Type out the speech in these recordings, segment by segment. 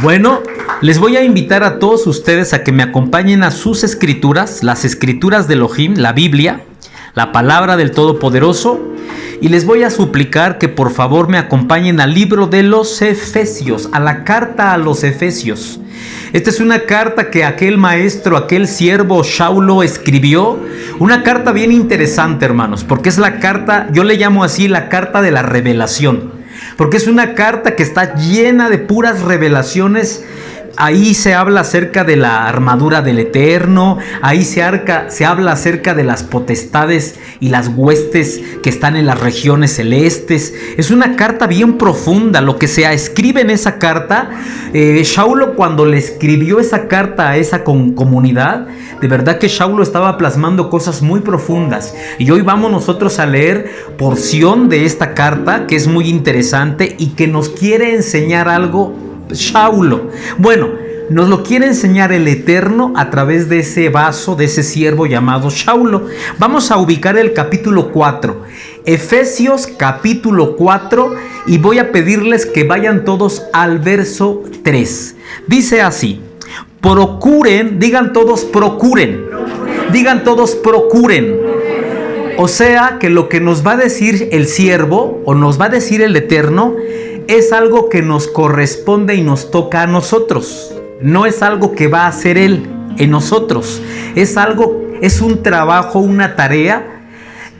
Bueno, les voy a invitar a todos ustedes a que me acompañen a sus escrituras, las escrituras de Elohim, la Biblia, la palabra del Todopoderoso, y les voy a suplicar que por favor me acompañen al libro de los Efesios, a la carta a los Efesios. Esta es una carta que aquel maestro, aquel siervo Shaulo escribió, una carta bien interesante, hermanos, porque es la carta, yo le llamo así, la carta de la revelación, porque es una carta que está llena de puras revelaciones. Ahí se habla acerca de la armadura del Eterno, ahí se habla acerca de las potestades y las huestes que están en las regiones celestes. Es una carta bien profunda lo que se escribe en esa carta. Shaulo, cuando le escribió esa carta a esa comunidad, de verdad que Shaulo estaba plasmando cosas muy profundas. Y hoy vamos nosotros a leer porción de esta carta que es muy interesante y que nos quiere enseñar algo Shaulo. Bueno, nos lo quiere enseñar el Eterno a través de ese vaso, de ese siervo llamado Shaulo. Vamos a ubicar el capítulo 4, Efesios capítulo 4, y voy a pedirles que vayan todos al verso 3. Dice así: procuren, digan todos procuren, digan todos procuren. O sea que lo que nos va a decir el siervo o nos va a decir el Eterno es algo que nos corresponde y nos toca a nosotros. No es algo que va a hacer Él en nosotros. Es un trabajo, una tarea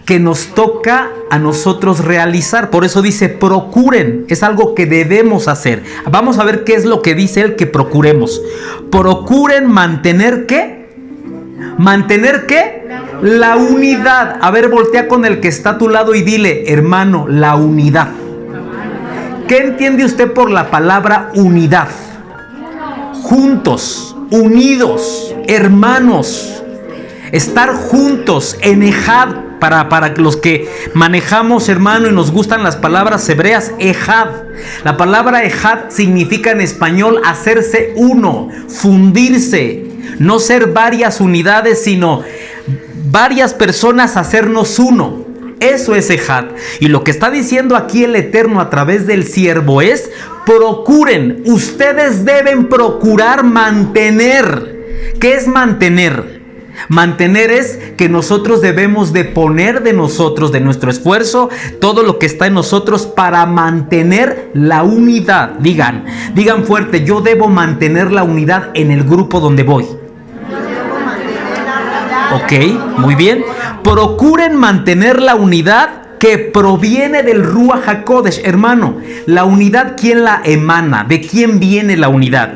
que nos toca a nosotros realizar. Por eso dice procuren. Es algo que debemos hacer. Vamos a ver qué es lo que dice Él que procuremos. Procuren mantener ¿qué? ¿Mantener qué? La unidad. A ver, voltea con el que está a tu lado y dile: hermano, la unidad. ¿Qué entiende usted por la palabra unidad? Juntos, unidos, hermanos, estar juntos en ejad. Para los que manejamos, hermano, y nos gustan las palabras hebreas, ejad. La palabra ejad significa en español hacerse uno, fundirse, no ser varias unidades, sino varias personas hacernos uno. Eso es ejad. Y lo que está diciendo aquí el Eterno a través del siervo es: procuren, ustedes deben procurar mantener. ¿Qué es mantener? Mantener es que nosotros debemos de poner de nosotros, de nuestro esfuerzo, todo lo que está en nosotros para mantener la unidad. Digan fuerte: yo debo mantener la unidad en el grupo donde voy. Ok, muy bien. Procuren mantener la unidad que proviene del Ruach HaKodesh. Hermano, la unidad, ¿quién la emana? ¿De quién viene la unidad?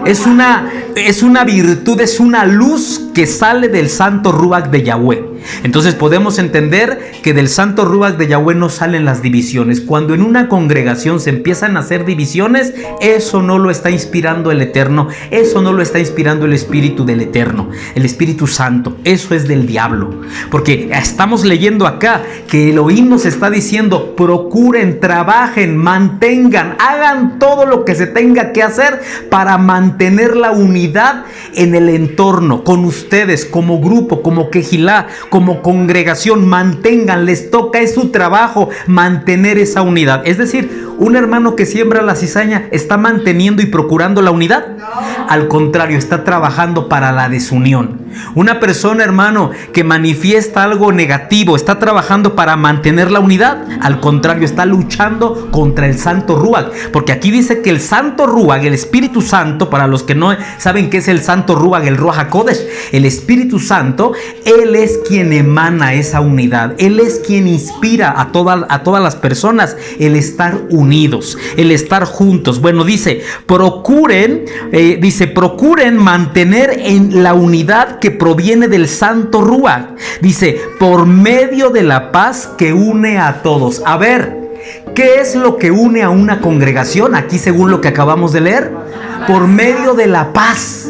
Es una virtud, es una luz que sale del santo Ruach de Yahweh. Entonces podemos entender que del santo Ruach de Yahweh no salen las divisiones. Cuando en una congregación se empiezan a hacer divisiones, eso no lo está inspirando el Eterno, eso no lo está inspirando el Espíritu del Eterno, el Espíritu Santo. Eso es del diablo. Porque estamos leyendo acá que Elohim nos está diciendo: procuren, trabajen, mantengan, hagan todo lo que se tenga que hacer para mantener la unidad en el entorno, con ustedes, como grupo, como quejilá, como congregación. Mantengan, les toca, es su trabajo mantener esa unidad. Es decir, un hermano que siembra la cizaña, ¿está manteniendo y procurando la unidad? No. Al contrario, está trabajando para la desunión. Una persona, hermano, que manifiesta algo negativo, ¿está trabajando para mantener la unidad? Al contrario, está luchando contra el santo Ruach. Porque aquí dice que el santo Ruach, el Espíritu Santo, para los que no saben qué es el santo Ruach, el Ruach HaKodesh, el Espíritu Santo, Él es quien emana esa unidad. Él es quien inspira a todas las personas el estar unidos, el estar juntos. Bueno, dice, procuren mantener en la unidad que proviene del santo Ruach. Dice, por medio de la paz que une a todos. A ver, ¿qué es lo que une a una congregación? Aquí, según lo que acabamos de leer, por medio de la paz.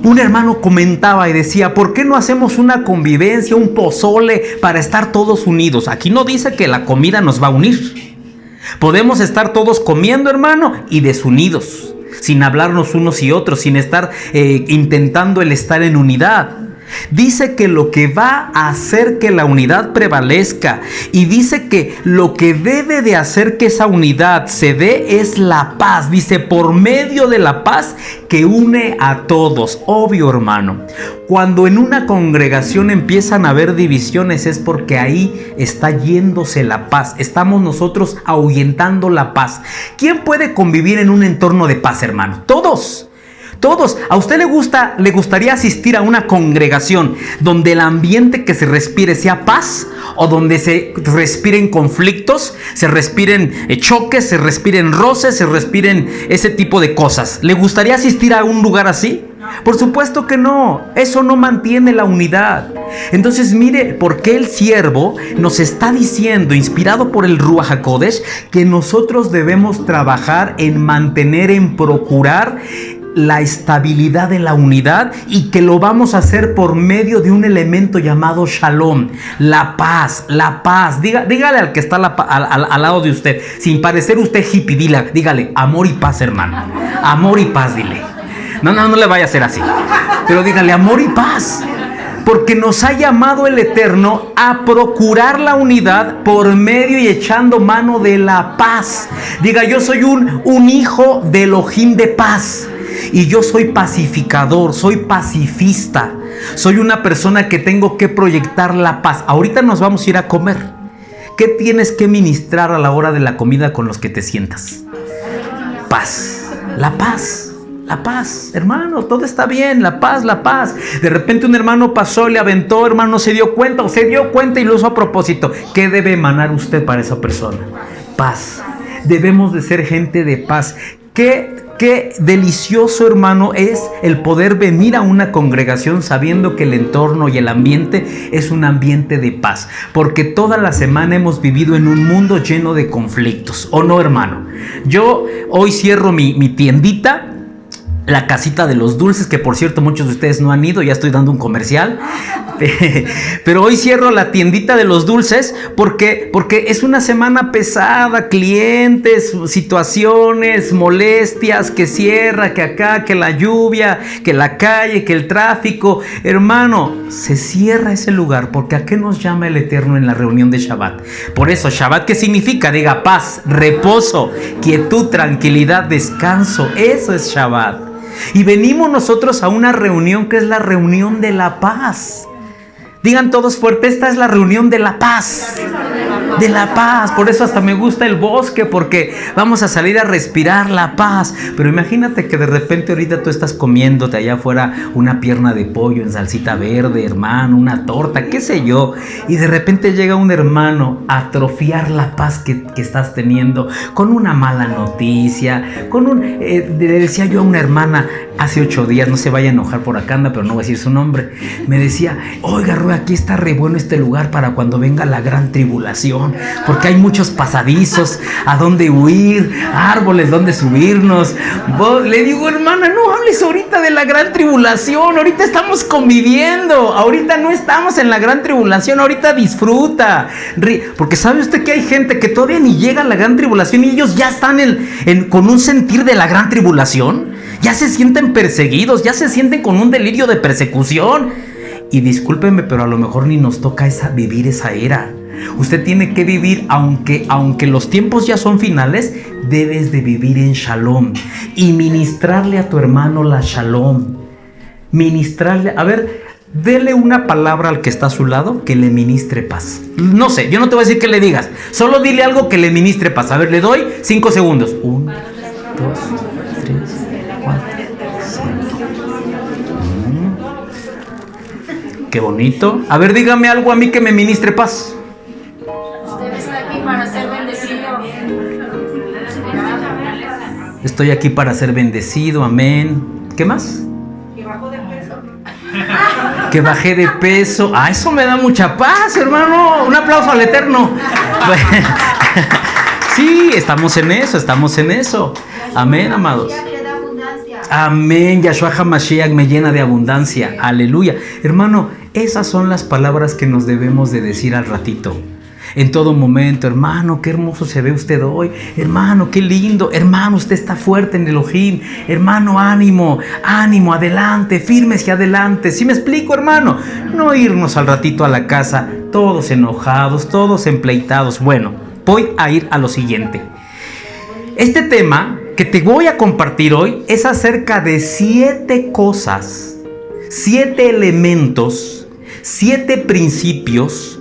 Un hermano comentaba y decía: ¿por qué no hacemos una convivencia, un pozole para estar todos unidos? Aquí no dice que la comida nos va a unir. Podemos estar todos comiendo, hermano, y desunidos, sin hablarnos unos y otros, sin estar intentando el estar en unidad. dice que lo que va a hacer que la unidad prevalezca y dice que lo que debe de hacer que esa unidad se dé es la paz. Dice, por medio de la paz que une a todos. Obvio, hermano, cuando en una congregación empiezan a haber divisiones es porque ahí está yéndose la paz. Estamos nosotros ahuyentando la paz. ¿Quién puede convivir en un entorno de paz, hermano? Todos. Todos. ¿A usted le gustaría asistir a una congregación donde el ambiente que se respire sea paz? ¿O donde se respiren conflictos, se respiren choques, se respiren roces, se respiren ese tipo de cosas? ¿Le gustaría asistir a un lugar así? Por supuesto que no. Eso no mantiene la unidad. Entonces mire por qué el siervo nos está diciendo, inspirado por el Ruach HaKodesh, que nosotros debemos trabajar en mantener, en procurar la estabilidad de la unidad, y que lo vamos a hacer por medio de un elemento llamado Shalom, la paz, la paz. Dígale al que está al lado de usted, sin parecer usted hippie, dígale amor y paz, hermano. Amor y paz, dile. No le vaya a hacer así, pero dígale amor y paz. Porque nos ha llamado el Eterno a procurar la unidad por medio y echando mano de la paz. Diga, yo soy un hijo de Elohim de paz. Y yo soy pacificador, soy pacifista. Soy una persona que tengo que proyectar la paz. Ahorita nos vamos a ir a comer. ¿Qué tienes que ministrar a la hora de la comida con los que te sientas? Paz. La paz. La paz, hermano, todo está bien, la paz, la paz. De repente un hermano pasó, le aventó, hermano, no se dio cuenta, o se dio cuenta y lo hizo a propósito. ¿Qué debe emanar usted para esa persona? Paz. Debemos de ser gente de paz. Qué delicioso, hermano, es el poder venir a una congregación sabiendo que el entorno y el ambiente es un ambiente de paz. Porque toda la semana hemos vivido en un mundo lleno de conflictos. ¿O no, hermano? Yo hoy cierro mi tiendita, la casita de los dulces, que por cierto muchos de ustedes no han ido, ya estoy dando un comercial. Pero hoy cierro la tiendita de los dulces porque es una semana pesada, clientes, situaciones, molestias, que cierra, que acá, que la lluvia, que la calle, que el tráfico. Hermano, se cierra ese lugar porque ¿a qué nos llama el Eterno en la reunión de Shabbat? Por eso, Shabbat, ¿qué significa? Diga paz, reposo, quietud, tranquilidad, descanso. Eso es Shabbat. Y venimos nosotros a una reunión que es la reunión de la paz. Digan todos fuerte, esta es la reunión de la paz. De la paz. Por eso hasta me gusta el bosque, porque vamos a salir a respirar la paz. Pero imagínate que de repente ahorita tú estás comiéndote allá afuera una pierna de pollo en salsita verde, hermano, una torta, qué sé yo. Y de repente llega un hermano a atrofiar la paz que estás teniendo con una mala noticia, le decía yo a una hermana hace 8 días, no se vaya a enojar por acá, anda, pero no voy a decir su nombre. Me decía, oiga, Rue, aquí está re bueno este lugar para cuando venga la gran tribulación, porque hay muchos pasadizos a donde huir, árboles donde subirnos. Le digo, hermana, no hables ahorita de la gran tribulación, ahorita estamos conviviendo, ahorita no estamos en la gran tribulación, ahorita disfruta. Porque sabe usted que hay gente que todavía ni llega a la gran tribulación y ellos ya están con un sentir de la gran tribulación. Ya se sienten perseguidos, ya se sienten con un delirio de persecución. Y discúlpenme, pero a lo mejor ni nos toca vivir esa era. Usted tiene que vivir, aunque los tiempos ya son finales, debes de vivir en Shalom y ministrarle a tu hermano la Shalom. Ministrarle, a ver, dele una palabra al que está a su lado que le ministre paz. No sé, yo no te voy a decir que le digas, solo dile algo que le ministre paz. A ver, le doy 5 segundos. 1, 2, 3, 4, 5. Qué bonito. A ver, dígame algo a mí que me ministre paz. Usted está aquí para ser bendecido. Estoy aquí para ser bendecido, amén. ¿Qué más? Que bajó de peso. Que bajé de peso. Ah, eso me da mucha paz, hermano. Un aplauso al Eterno. Sí, estamos en eso. Amén, amados. Amén, Yahshua HaMashiach me llena de abundancia, aleluya. Hermano, esas son las palabras que nos debemos de decir al ratito. En todo momento, hermano, qué hermoso se ve usted hoy. Hermano, qué lindo. Hermano, usted está fuerte en Elohim. Hermano, ánimo, ánimo, adelante, firmes y adelante. ¿Sí me explico, hermano? No irnos al ratito a la casa todos enojados, todos empleitados. Bueno, voy a ir a lo siguiente. Este tema que te voy a compartir hoy es acerca de 7 cosas, 7 elementos, 7 principios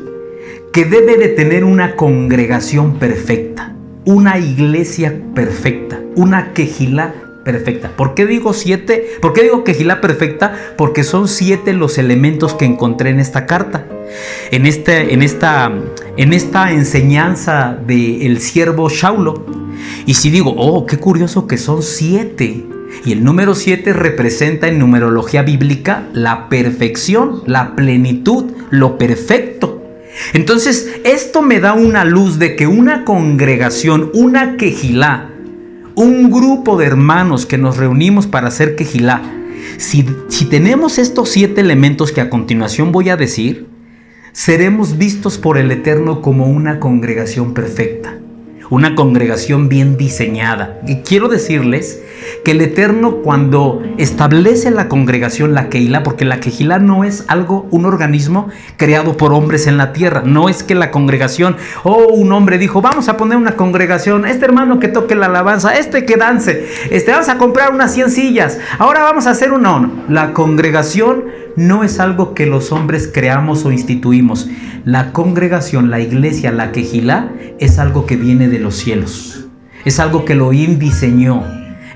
que debe de tener una congregación perfecta, una iglesia perfecta, una quejilá perfecta. ¿Por qué digo 7? ¿Por qué digo quejilá perfecta? Porque son 7 los elementos que encontré en esta carta. En esta enseñanza del siervo Shaulo. Y si digo, oh, qué curioso que son 7. Y el número 7 representa en numerología bíblica la perfección, la plenitud, lo perfecto. Entonces, esto me da una luz de que una congregación, una quejilá, un grupo de hermanos que nos reunimos para hacer quejilá, si tenemos estos 7 elementos que a continuación voy a decir, seremos vistos por el Eterno como una congregación perfecta, una congregación bien diseñada. Y quiero decirles que el Eterno, cuando establece la congregación, la Kehilá, porque la Kehilá no es un organismo creado por hombres en la tierra. No es que la congregación, un hombre dijo, vamos a poner una congregación, este hermano que toque la alabanza, este que dance, vamos a comprar unas 100 sillas, ahora vamos a hacer no. La congregación no es algo que los hombres creamos o instituimos. La congregación, la iglesia, la Kehilá, es algo que viene de los cielos. Es algo que Elohim diseñó.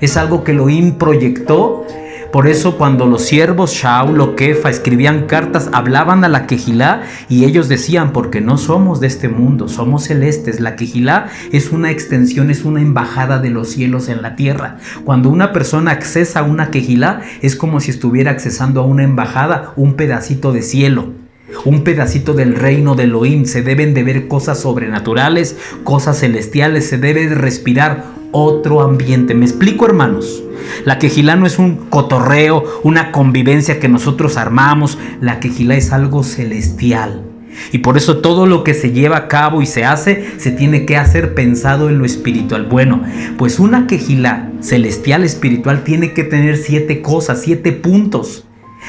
Es algo que Elohim proyectó. Por eso cuando los siervos Shaulo, Kefa escribían cartas, hablaban a la Kehilá y ellos decían, porque no somos de este mundo, somos celestes. La Kehilá es una extensión, es una embajada de los cielos en la tierra. Cuando una persona accesa a una Kehilá, es como si estuviera accesando a una embajada, un pedacito de cielo, un pedacito del reino de Elohim. Se deben de ver cosas sobrenaturales, cosas celestiales, se debe de respirar otro ambiente. ¿Me explico, hermanos? La Kehilá no es un cotorreo, una convivencia que nosotros armamos. La Kehilá es algo celestial. Y por eso todo lo que se lleva a cabo y se hace, se tiene que hacer pensado en lo espiritual. Bueno, pues una Kehilá celestial, espiritual, tiene que tener 7 cosas, 7 puntos.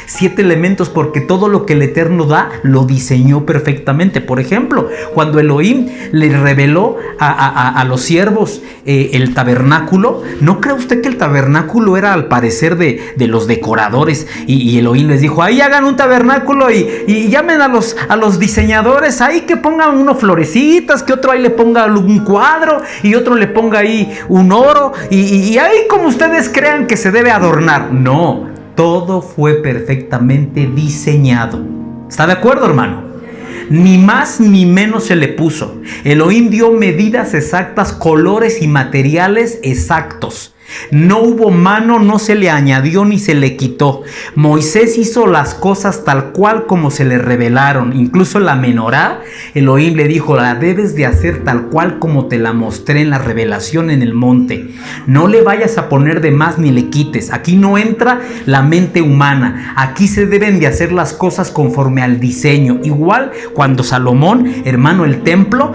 7 elementos, porque todo lo que el Eterno da lo diseñó perfectamente. Por ejemplo, cuando Elohim le reveló a los siervos el tabernáculo, ¿no cree usted que el tabernáculo era al parecer de los decoradores? Y Elohim les dijo, ahí hagan un tabernáculo y llamen a los diseñadores ahí que pongan unos florecitas, que otro ahí le ponga un cuadro y otro le ponga ahí un oro y ahí como ustedes crean que se debe adornar. No. Todo fue perfectamente diseñado. ¿Está de acuerdo, hermano? Ni más ni menos se le puso. Elohim dio medidas exactas, colores y materiales exactos. No hubo mano, no se le añadió ni se le quitó. Moisés hizo las cosas tal cual como se le revelaron. Incluso la menorá, Elohim le dijo, la debes de hacer tal cual como te la mostré en la revelación en el monte. No le vayas a poner de más ni le quites. Aquí no entra la mente humana. Aquí se deben de hacer las cosas conforme al diseño. Igual cuando Salomón, hermano, el templo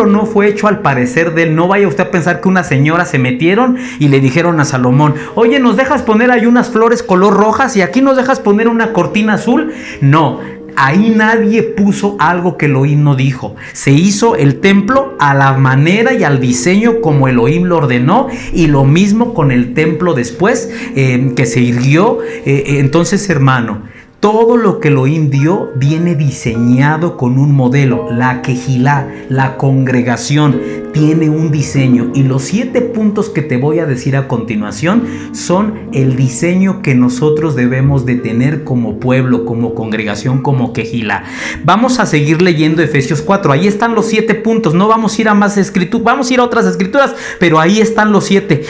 no fue hecho al parecer de él. No vaya usted a pensar que unas señoras se metieron y le dijeron a Salomón, oye, ¿nos dejas poner ahí unas flores color rojas y aquí nos dejas poner una cortina azul? No, ahí nadie puso algo que Elohim no dijo. Se hizo el templo a la manera y al diseño como Elohim lo ordenó, y lo mismo con el templo después que se irguió. Entonces, hermano, todo lo que Elohim dio viene diseñado con un modelo. La Kehilá, la congregación, tiene un diseño. Y los 7 puntos que te voy a decir a continuación son el diseño que nosotros debemos de tener como pueblo, como congregación, como Kehilá. Vamos a seguir leyendo Efesios 4. Ahí están los 7 puntos. No vamos a ir a más escrituras, vamos a ir a otras escrituras, pero ahí están los 7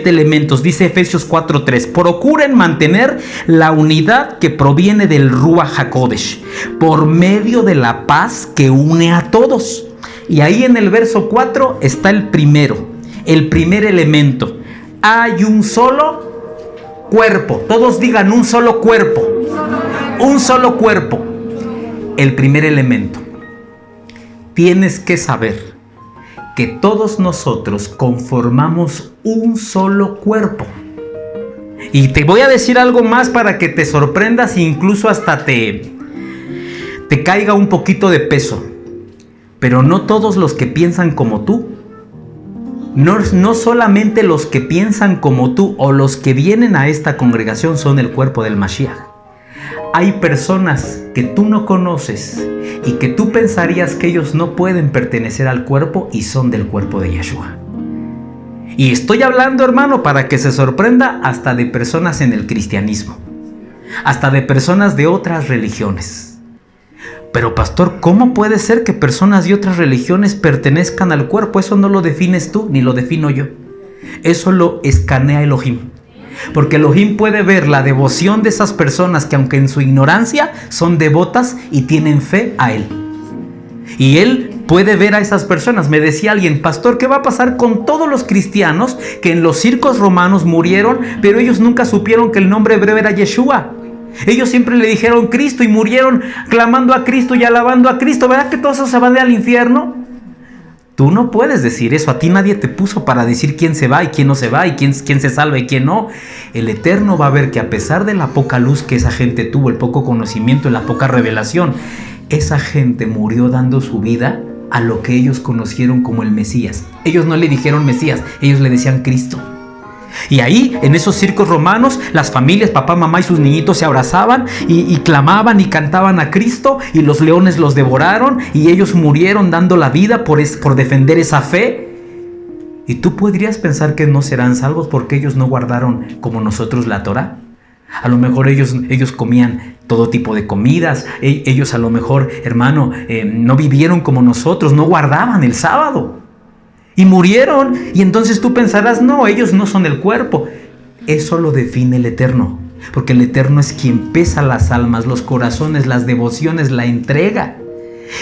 elementos. Dice Efesios 4:3. Procuren mantener la unidad que proviene del Ruach HaKodesh, por medio de la paz que une a todos. Y ahí en el verso 4 está el primer elemento. Hay un solo cuerpo. Todos digan un solo cuerpo. Un solo cuerpo. El primer elemento. tienes que saber que todos nosotros conformamos un solo cuerpo. Y te voy a decir algo más para que te sorprendas e incluso hasta te caiga un poquito de peso. Pero no todos los que piensan como tú, no solamente los que piensan como tú o los que vienen a esta congregación son el cuerpo del Mashiach. Hay personas que tú no conoces y que tú pensarías que ellos no pueden pertenecer al cuerpo y son del cuerpo de Yeshua. Y estoy hablando, hermano, para que se sorprenda, hasta de personas en el cristianismo, hasta de personas de otras religiones. Pero pastor, ¿cómo puede ser que personas de otras religiones pertenezcan al cuerpo? Eso no lo defines tú, ni lo defino yo. Eso lo escanea Elohim. Porque Elohim puede ver la devoción de esas personas que, aunque en su ignorancia, son devotas y tienen fe a Él. Y Él puede ver a esas personas. Me decía alguien, pastor, ¿qué va a pasar con todos los cristianos que en los circos romanos murieron, pero ellos nunca supieron que el nombre hebreo era Yeshua? Ellos siempre le dijeron Cristo y murieron clamando a Cristo y alabando a Cristo. ¿Verdad que todos esos se van al infierno? Tú no puedes decir eso. A ti nadie te puso para decir quién se va y quién no se va y quién se salva y quién no. El Eterno va a ver que a pesar de la poca luz que esa gente tuvo, el poco conocimiento y la poca revelación, esa gente murió dando su vida a lo que ellos conocieron como el Mesías. Ellos no le dijeron Mesías, ellos le decían Cristo. Y ahí, en esos circos romanos, las familias, papá, mamá y sus niñitos se abrazaban y clamaban y cantaban a Cristo, y los leones los devoraron y ellos murieron dando la vida por defender esa fe. Y tú podrías pensar que no serán salvos porque ellos no guardaron como nosotros la Torá. A lo mejor ellos comían todo tipo de comidas. Ellos a lo mejor, hermano, no vivieron como nosotros, no guardaban el sábado. Y murieron, y entonces tú pensarás, no, ellos no son el cuerpo. Eso lo define el Eterno, porque el Eterno es quien pesa las almas, los corazones, las devociones, la entrega.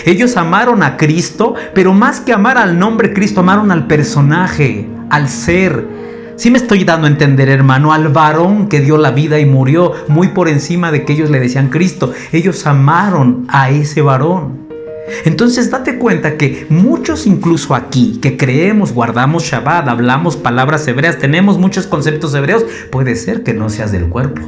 Ellos amaron a Cristo, pero más que amar al nombre Cristo, amaron al personaje, al ser. Sí me estoy dando a entender, hermano, al varón que dio la vida y murió muy por encima de que ellos le decían Cristo. Ellos amaron a ese varón. Entonces date cuenta que muchos, incluso aquí, que creemos, guardamos Shabbat, hablamos palabras hebreas, tenemos muchos conceptos hebreos, puede ser que no seas del cuerpo.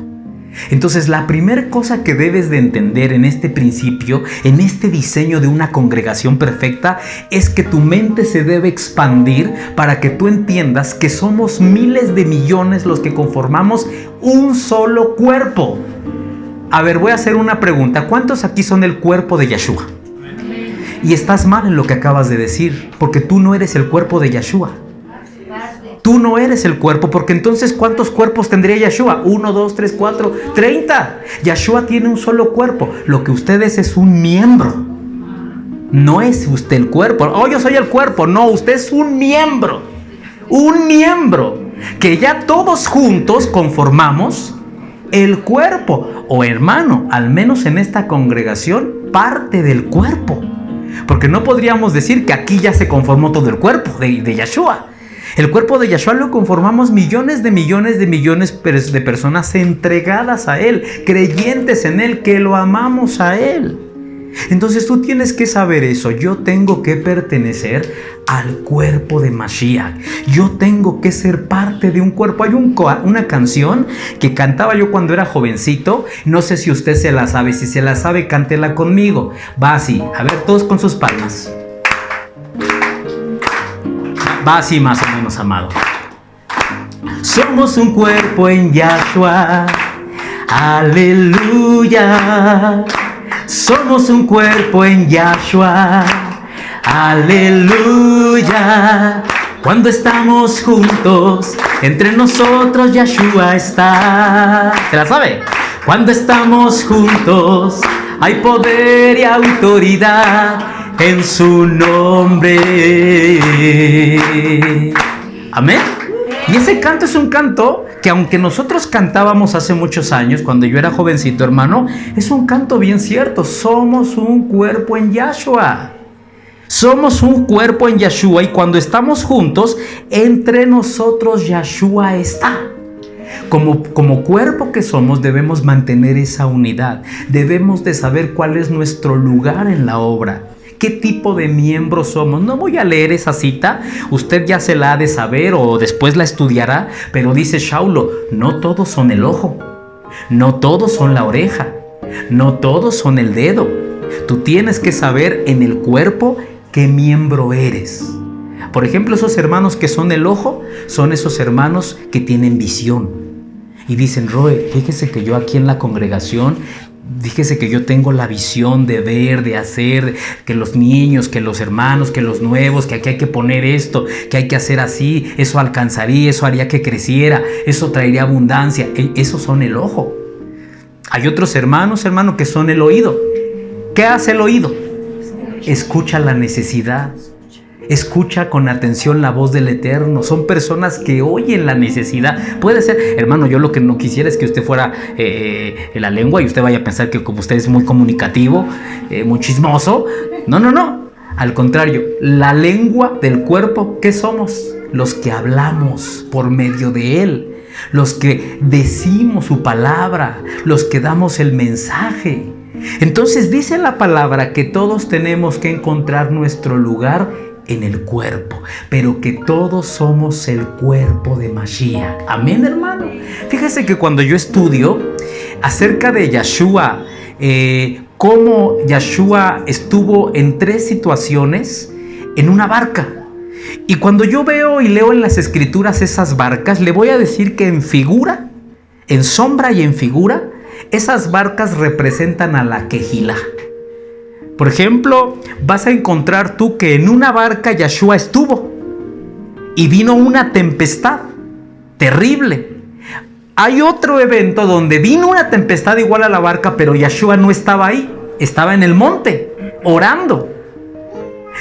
Entonces la primera cosa que debes de entender en este principio, en este diseño de una congregación perfecta, es que tu mente se debe expandir para que tú entiendas que somos miles de millones los que conformamos un solo cuerpo. A ver, voy a hacer una pregunta. ¿Cuántos aquí son el cuerpo de Yeshua? Y estás mal en lo que acabas de decir, porque tú no eres el cuerpo de Yeshua. Tú no eres el cuerpo, porque entonces ¿cuántos cuerpos tendría Yeshua? 1, 2, 3, 4, 30. Yeshua tiene un solo cuerpo. Lo que usted es un miembro. No es usted el cuerpo. Oh, yo soy el cuerpo. No, usted es un miembro. Un miembro. Que ya todos juntos conformamos el cuerpo. O hermano, al menos en esta congregación, parte del cuerpo. Porque no podríamos decir que aquí ya se conformó todo el cuerpo de Yeshua. El cuerpo de Yeshua lo conformamos millones de personas entregadas a Él, creyentes en Él, que lo amamos a Él. Entonces tú tienes que saber eso. Yo tengo que pertenecer al cuerpo de Mashiach. Yo tengo que ser parte de un cuerpo. Hay una canción que cantaba yo cuando era jovencito. No sé si usted se la sabe. Si se la sabe, cántela conmigo. Va así. A ver, todos con sus palmas. Va así más o menos, amado. Somos un cuerpo en Yahshua. Aleluya. Somos un cuerpo en Yahshua. Aleluya. Cuando estamos juntos, entre nosotros Yahshua está. ¿Se la sabe? Cuando estamos juntos, hay poder y autoridad en su nombre. Amén. Y ese canto es un canto que, aunque nosotros cantábamos hace muchos años, cuando yo era jovencito, hermano, es un canto bien cierto. Somos un cuerpo en Yahshua. Somos un cuerpo en Yahshua, y cuando estamos juntos, entre nosotros Yahshua está. Como cuerpo que somos, debemos mantener esa unidad. Debemos de saber cuál es nuestro lugar en la obra. qué tipo de miembros somos. No voy a leer esa cita, usted ya se la ha de saber o después la estudiará, pero dice Shaulo, no todos son el ojo, no todos son la oreja, no todos son el dedo. Tú tienes que saber en el cuerpo qué miembro eres. Por ejemplo, esos hermanos que son el ojo, son esos hermanos que tienen visión. Y dicen, Roe, fíjese que yo aquí en la congregación, fíjese que yo tengo la visión de ver, de hacer, que los niños, que los hermanos, que los nuevos, que aquí hay que poner esto, que hay que hacer así, eso alcanzaría, eso haría que creciera, eso traería abundancia. Esos son el ojo. Hay otros hermanos, que son el oído. ¿Qué hace el oído? Escucha la necesidad. Escucha con atención la voz del Eterno. Son personas que oyen la necesidad. Puede ser, hermano, yo lo que no quisiera es que usted fuera la lengua y usted vaya a pensar que como usted es muy comunicativo, muy chismoso. No. Al contrario, la lengua del cuerpo, ¿qué somos? Los que hablamos por medio de él. Los que decimos su palabra. Los que damos el mensaje. Entonces dice la palabra que todos tenemos que encontrar nuestro lugar en el cuerpo, pero que todos somos el cuerpo de Mashiach. Amén, hermano. Fíjese que cuando yo estudio acerca de Yeshua, cómo Yeshua estuvo en 3 situaciones en una barca. Y cuando yo veo y leo en las escrituras esas barcas, le voy a decir que en figura, en sombra y en figura, esas barcas representan a la Kehilá. Por ejemplo, vas a encontrar tú que en una barca Yeshua estuvo y vino una tempestad terrible. Hay otro evento donde vino una tempestad igual a la barca, pero Yeshua no estaba ahí, estaba en el monte orando.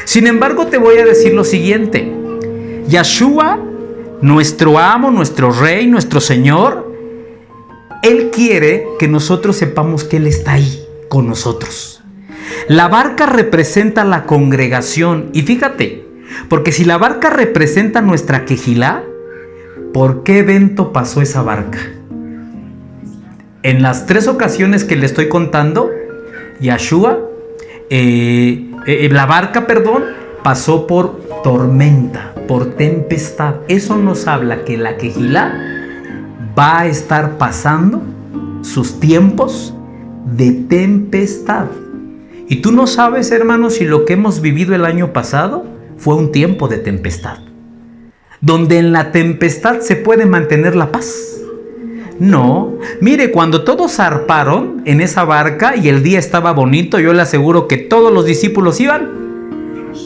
Sin embargo, te voy a decir lo siguiente: Yeshua, nuestro amo, nuestro rey, nuestro Señor, Él quiere que nosotros sepamos que Él está ahí con nosotros. La barca representa la congregación. Y fíjate, porque si la barca representa nuestra Kehilá, ¿por qué evento pasó esa barca? En las 3 ocasiones que le estoy contando, Yeshua, la barca, pasó por tormenta, por tempestad. Eso nos habla que la Kehilá va a estar pasando sus tiempos de tempestad. Y tú no sabes, hermano, si lo que hemos vivido el año pasado fue un tiempo de tempestad, donde en la tempestad se puede mantener la paz. No, mire, cuando todos zarparon en esa barca y el día estaba bonito, yo le aseguro que todos los discípulos iban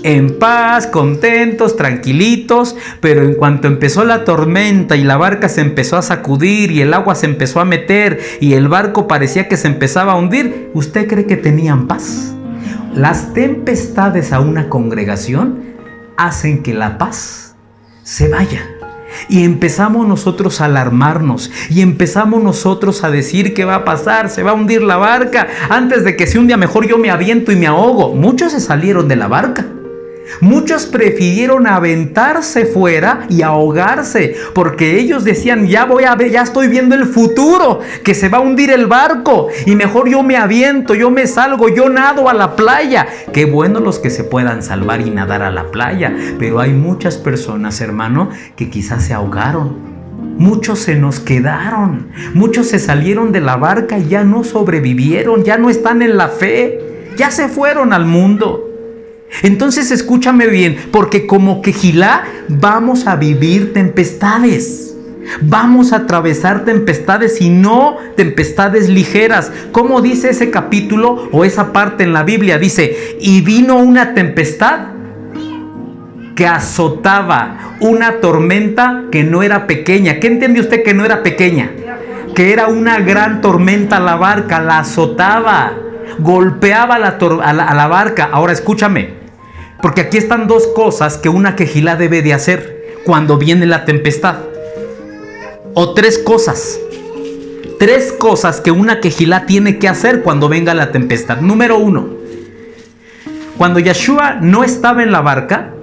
en paz, contentos, tranquilitos, pero en cuanto empezó la tormenta y la barca se empezó a sacudir y el agua se empezó a meter y el barco parecía que se empezaba a hundir, ¿usted cree que tenían paz? Las tempestades a una congregación hacen que la paz se vaya. Y empezamos nosotros a alarmarnos y empezamos nosotros a decir qué va a pasar, se va a hundir la barca, antes de que se hunda mejor yo me aviento y me ahogo. Muchos se salieron de la barca. Muchos prefirieron aventarse fuera y ahogarse, porque ellos decían, ya estoy viendo el futuro, que se va a hundir el barco, y mejor yo me aviento, yo me salgo, yo nado a la playa. Qué bueno los que se puedan salvar y nadar a la playa, pero hay muchas personas, hermano, que quizás se ahogaron. Muchos se nos quedaron, muchos se salieron de la barca y ya no sobrevivieron, ya no están en la fe, ya se fueron al mundo. Entonces escúchame bien, porque como Kehilá vamos a vivir tempestades, vamos a atravesar tempestades y no tempestades ligeras. ¿Cómo dice ese capítulo o esa parte en la Biblia? Dice, y vino una tempestad que azotaba, una tormenta que no era pequeña. ¿Qué entiende usted que no era pequeña? Que era una gran tormenta la barca, la azotaba, golpeaba a la barca. Ahora escúchame, porque aquí están 2 cosas que una Kehilá debe de hacer cuando viene la tempestad. O 3 cosas. 3 cosas que una Kehilá tiene que hacer cuando venga la tempestad. Número 1. Cuando Yeshua no estaba en la barca,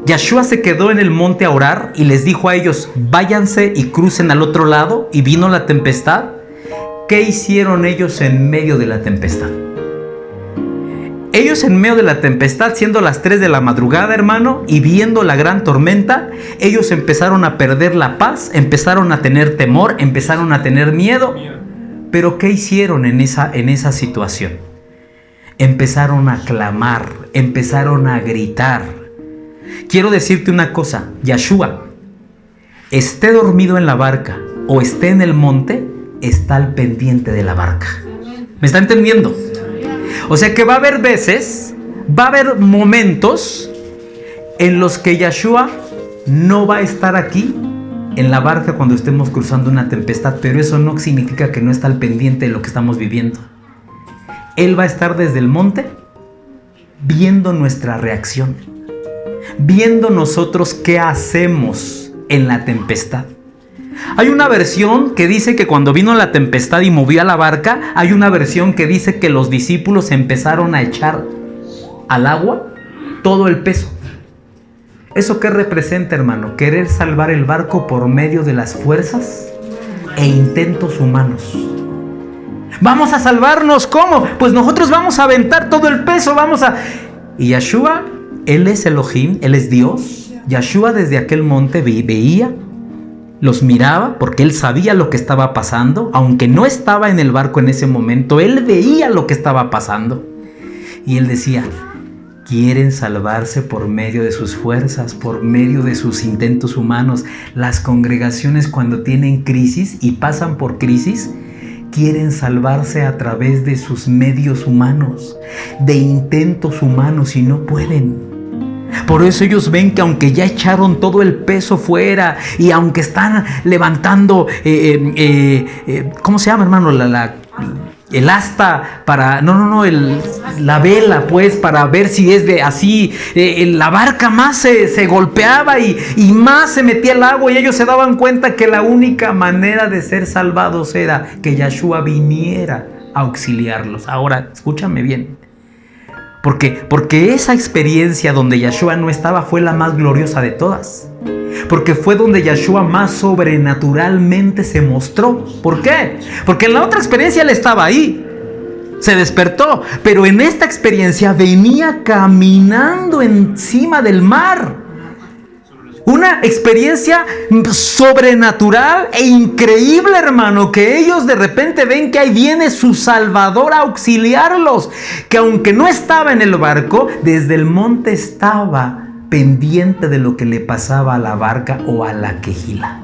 Yeshua se quedó en el monte a orar y les dijo a ellos, váyanse y crucen al otro lado, y vino la tempestad. ¿Qué hicieron ellos en medio de la tempestad? ellos en medio de la tempestad, siendo las 3 de la madrugada, hermano, y viendo la gran tormenta, ellos empezaron a perder la paz, empezaron a tener temor, empezaron a tener miedo. Pero ¿qué hicieron en esa situación? Empezaron a clamar, empezaron a gritar. Quiero decirte una cosa, Yeshua, esté dormido en la barca o esté en el monte, está al pendiente de la barca. ¿Me está entendiendo? O sea que va a haber veces, va a haber momentos en los que Yeshua no va a estar aquí en la barca cuando estemos cruzando una tempestad, pero eso no significa que no está al pendiente de lo que estamos viviendo. Él va a estar desde el monte viendo nuestra reacción, viendo nosotros qué hacemos en la tempestad. Hay una versión que dice que cuando vino la tempestad y movía la barca, hay una versión que dice que los discípulos empezaron a echar al agua todo el peso. ¿Eso qué representa, hermano? Querer salvar el barco por medio de las fuerzas e intentos humanos. Vamos a salvarnos, ¿cómo? Pues nosotros vamos a aventar todo el peso, Y Yeshua, Él es Elohim, Él es Dios. Yeshua desde aquel monte veía, los miraba porque Él sabía lo que estaba pasando, aunque no estaba en el barco en ese momento, Él veía lo que estaba pasando. Y Él decía, quieren salvarse por medio de sus fuerzas, por medio de sus intentos humanos. Las congregaciones cuando tienen crisis y pasan por crisis, quieren salvarse a través de sus medios humanos, de intentos humanos y no pueden. Por eso ellos ven que aunque ya echaron todo el peso fuera y aunque están levantando, ¿cómo se llama, hermano? El asta para, la vela, pues, para ver si es de así, la barca más se golpeaba y más se metía el agua, y ellos se daban cuenta que la única manera de ser salvados era que Yeshua viniera a auxiliarlos. Ahora, escúchame bien, porque esa experiencia donde Yeshua no estaba fue la más gloriosa de todas. Porque fue donde Yeshua más sobrenaturalmente se mostró. ¿Por qué? Porque en la otra experiencia Él estaba ahí, se despertó, pero en esta experiencia venía caminando encima del mar. Una experiencia sobrenatural e increíble, hermano, que ellos de repente ven que ahí viene su Salvador a auxiliarlos, que aunque no estaba en el barco, desde el monte estaba pendiente de lo que le pasaba a la barca o a la quejila.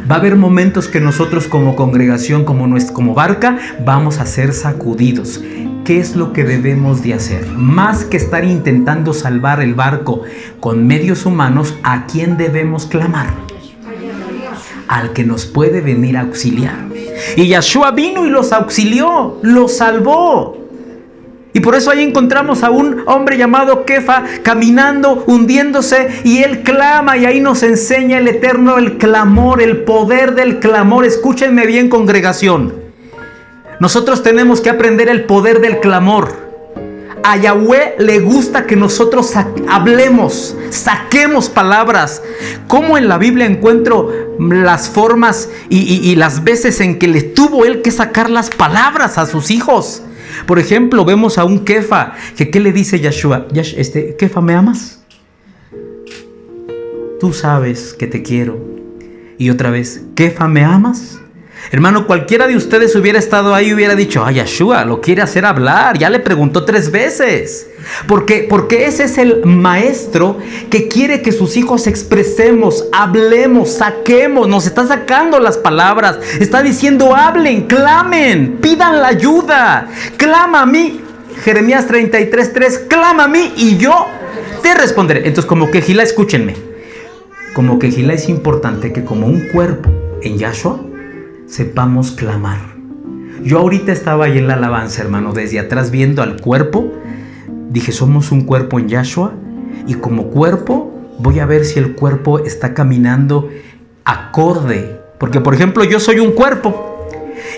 Va a haber momentos que nosotros como congregación, como barca, vamos a ser sacudidos. ¿Qué es lo que debemos de hacer? Más que estar intentando salvar el barco con medios humanos, ¿a quién debemos clamar? Al que nos puede venir a auxiliar. Y Yeshua vino y los auxilió, los salvó. Y por eso ahí encontramos a un hombre llamado Kefa caminando, hundiéndose, y él clama, y ahí nos enseña el Eterno el clamor, el poder del clamor. Escúchenme bien, congregación. Nosotros tenemos que aprender el poder del clamor. A Yahweh le gusta que nosotros hablemos, saquemos palabras. Como en la Biblia encuentro las formas y las veces en que le tuvo él que sacar las palabras a sus hijos. Por ejemplo, vemos a un Kefa, que ¿qué le dice Yeshua? Kefa, ¿me amas? Tú sabes que te quiero. Y otra vez, Kefa, ¿me amas? Hermano, cualquiera de ustedes hubiera estado ahí y hubiera dicho, ay, Yeshua lo quiere hacer hablar, ya le preguntó 3 veces. Porque ese es el maestro que quiere que sus hijos expresemos, hablemos, saquemos. Nos está sacando las palabras, está diciendo, hablen, clamen, pidan la ayuda. Clama a mí, Jeremías 33:3, clama a mí y yo te responderé. Entonces, como quejilá, escúchenme, como quejilá es importante que como un cuerpo en Yahshua sepamos clamar. Yo ahorita estaba ahí en la alabanza, hermano, desde atrás viendo al cuerpo. Dije, somos un cuerpo en Yahshua, y como cuerpo voy a ver si el cuerpo está caminando acorde. Porque, por ejemplo, yo soy un cuerpo,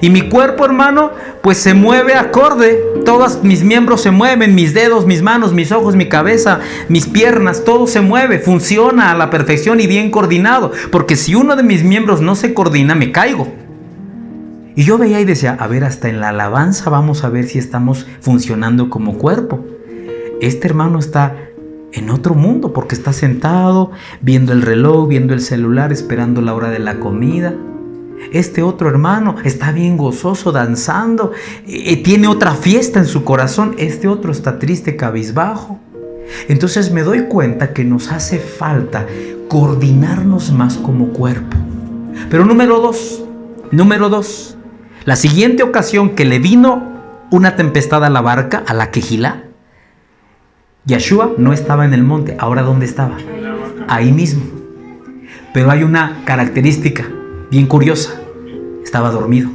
y mi cuerpo, hermano, pues se mueve acorde. Todos mis miembros se mueven, mis dedos, mis manos, mis ojos, mi cabeza, mis piernas, todo se mueve, funciona a la perfección y bien coordinado. Porque si uno de mis miembros no se coordina, me caigo. Y yo veía y decía, a ver, hasta en la alabanza vamos a ver si estamos funcionando como cuerpo. Este hermano está en otro mundo porque está sentado viendo el reloj, viendo el celular, esperando la hora de la comida. Este otro hermano está bien gozoso, danzando, tiene otra fiesta en su corazón. Este otro está triste, cabizbajo. Entonces me doy cuenta que nos hace falta coordinarnos más como cuerpo. Pero número dos, la siguiente ocasión que le vino una tempestad a la barca, a la quejilá, Yeshua no estaba en el monte. ¿Ahora dónde estaba? Ahí mismo. Pero hay una característica bien curiosa. Estaba dormido.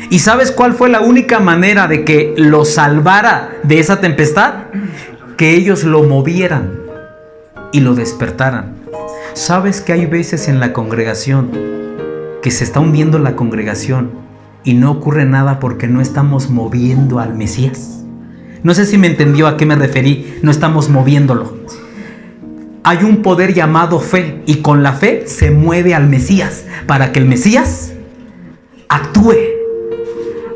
¿Y sabes cuál fue la única manera de que lo salvara de esa tempestad? Que ellos lo movieran y lo despertaran. ¿Sabes que hay veces en la congregación que se está hundiendo la congregación y no ocurre nada porque no estamos moviendo al Mesías? No sé si me entendió a qué me referí. No estamos moviéndolo. Hay un poder llamado fe, y con la fe se mueve al Mesías para que el Mesías actúe,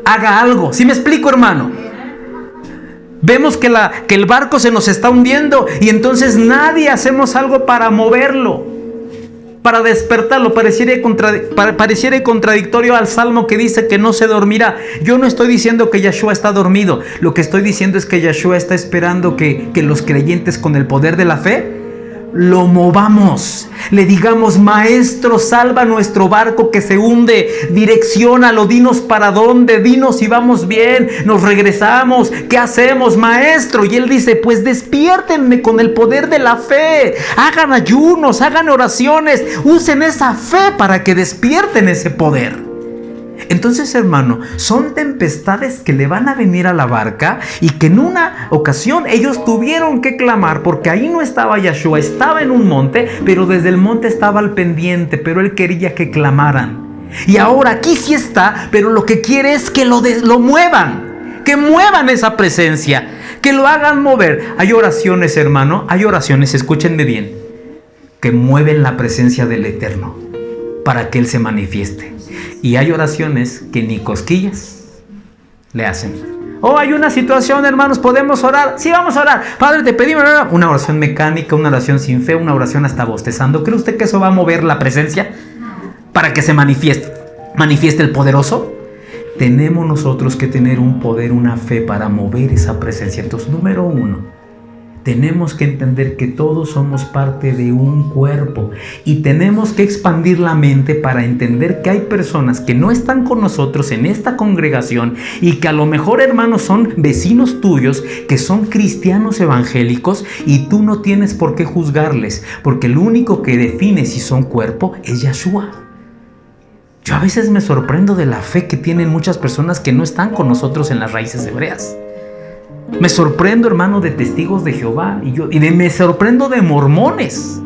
haga algo. ¿Sí me explico, hermano? Vemos que el barco se nos está hundiendo y entonces nadie hacemos algo para moverlo, para despertarlo. Pareciera contradictorio al salmo que dice que no se dormirá. Yo no estoy diciendo que Yeshua está dormido. Lo que estoy diciendo es que Yeshua está esperando que los creyentes, con el poder de la fe, lo movamos. Le digamos: maestro, salva nuestro barco que se hunde, direcciónalo, dinos para dónde, dinos si vamos bien, nos regresamos, ¿qué hacemos, maestro? Y él dice: pues despiértenme con el poder de la fe, hagan ayunos, hagan oraciones, usen esa fe para que despierten ese poder. Entonces, hermano, son tempestades que le van a venir a la barca y que en una ocasión ellos tuvieron que clamar, porque ahí no estaba Yeshua, estaba en un monte, pero desde el monte estaba al pendiente, pero él quería que clamaran. Y ahora aquí sí está, pero lo que quiere es que lo muevan, que muevan esa presencia, que lo hagan mover. Hay oraciones, hermano, hay oraciones, escúchenme bien, que mueven la presencia del Eterno para que Él se manifieste. Y hay oraciones que ni cosquillas le hacen. Hay una situación, hermanos, ¿podemos orar? Sí, vamos a orar. Padre, te pedimos una oración mecánica, una oración sin fe, una oración hasta bostezando. ¿Cree usted que eso va a mover la presencia para que se manifieste el poderoso? Tenemos nosotros que tener un poder, una fe para mover esa presencia. Entonces, número 1, tenemos que entender que todos somos parte de un cuerpo y tenemos que expandir la mente para entender que hay personas que no están con nosotros en esta congregación y que a lo mejor, hermanos, son vecinos tuyos que son cristianos evangélicos y tú no tienes por qué juzgarles, porque el único que define si son cuerpo es Yeshua. Yo a veces me sorprendo de la fe que tienen muchas personas que no están con nosotros en las raíces hebreas. Me sorprendo, hermano, de testigos de Jehová me sorprendo de mormones.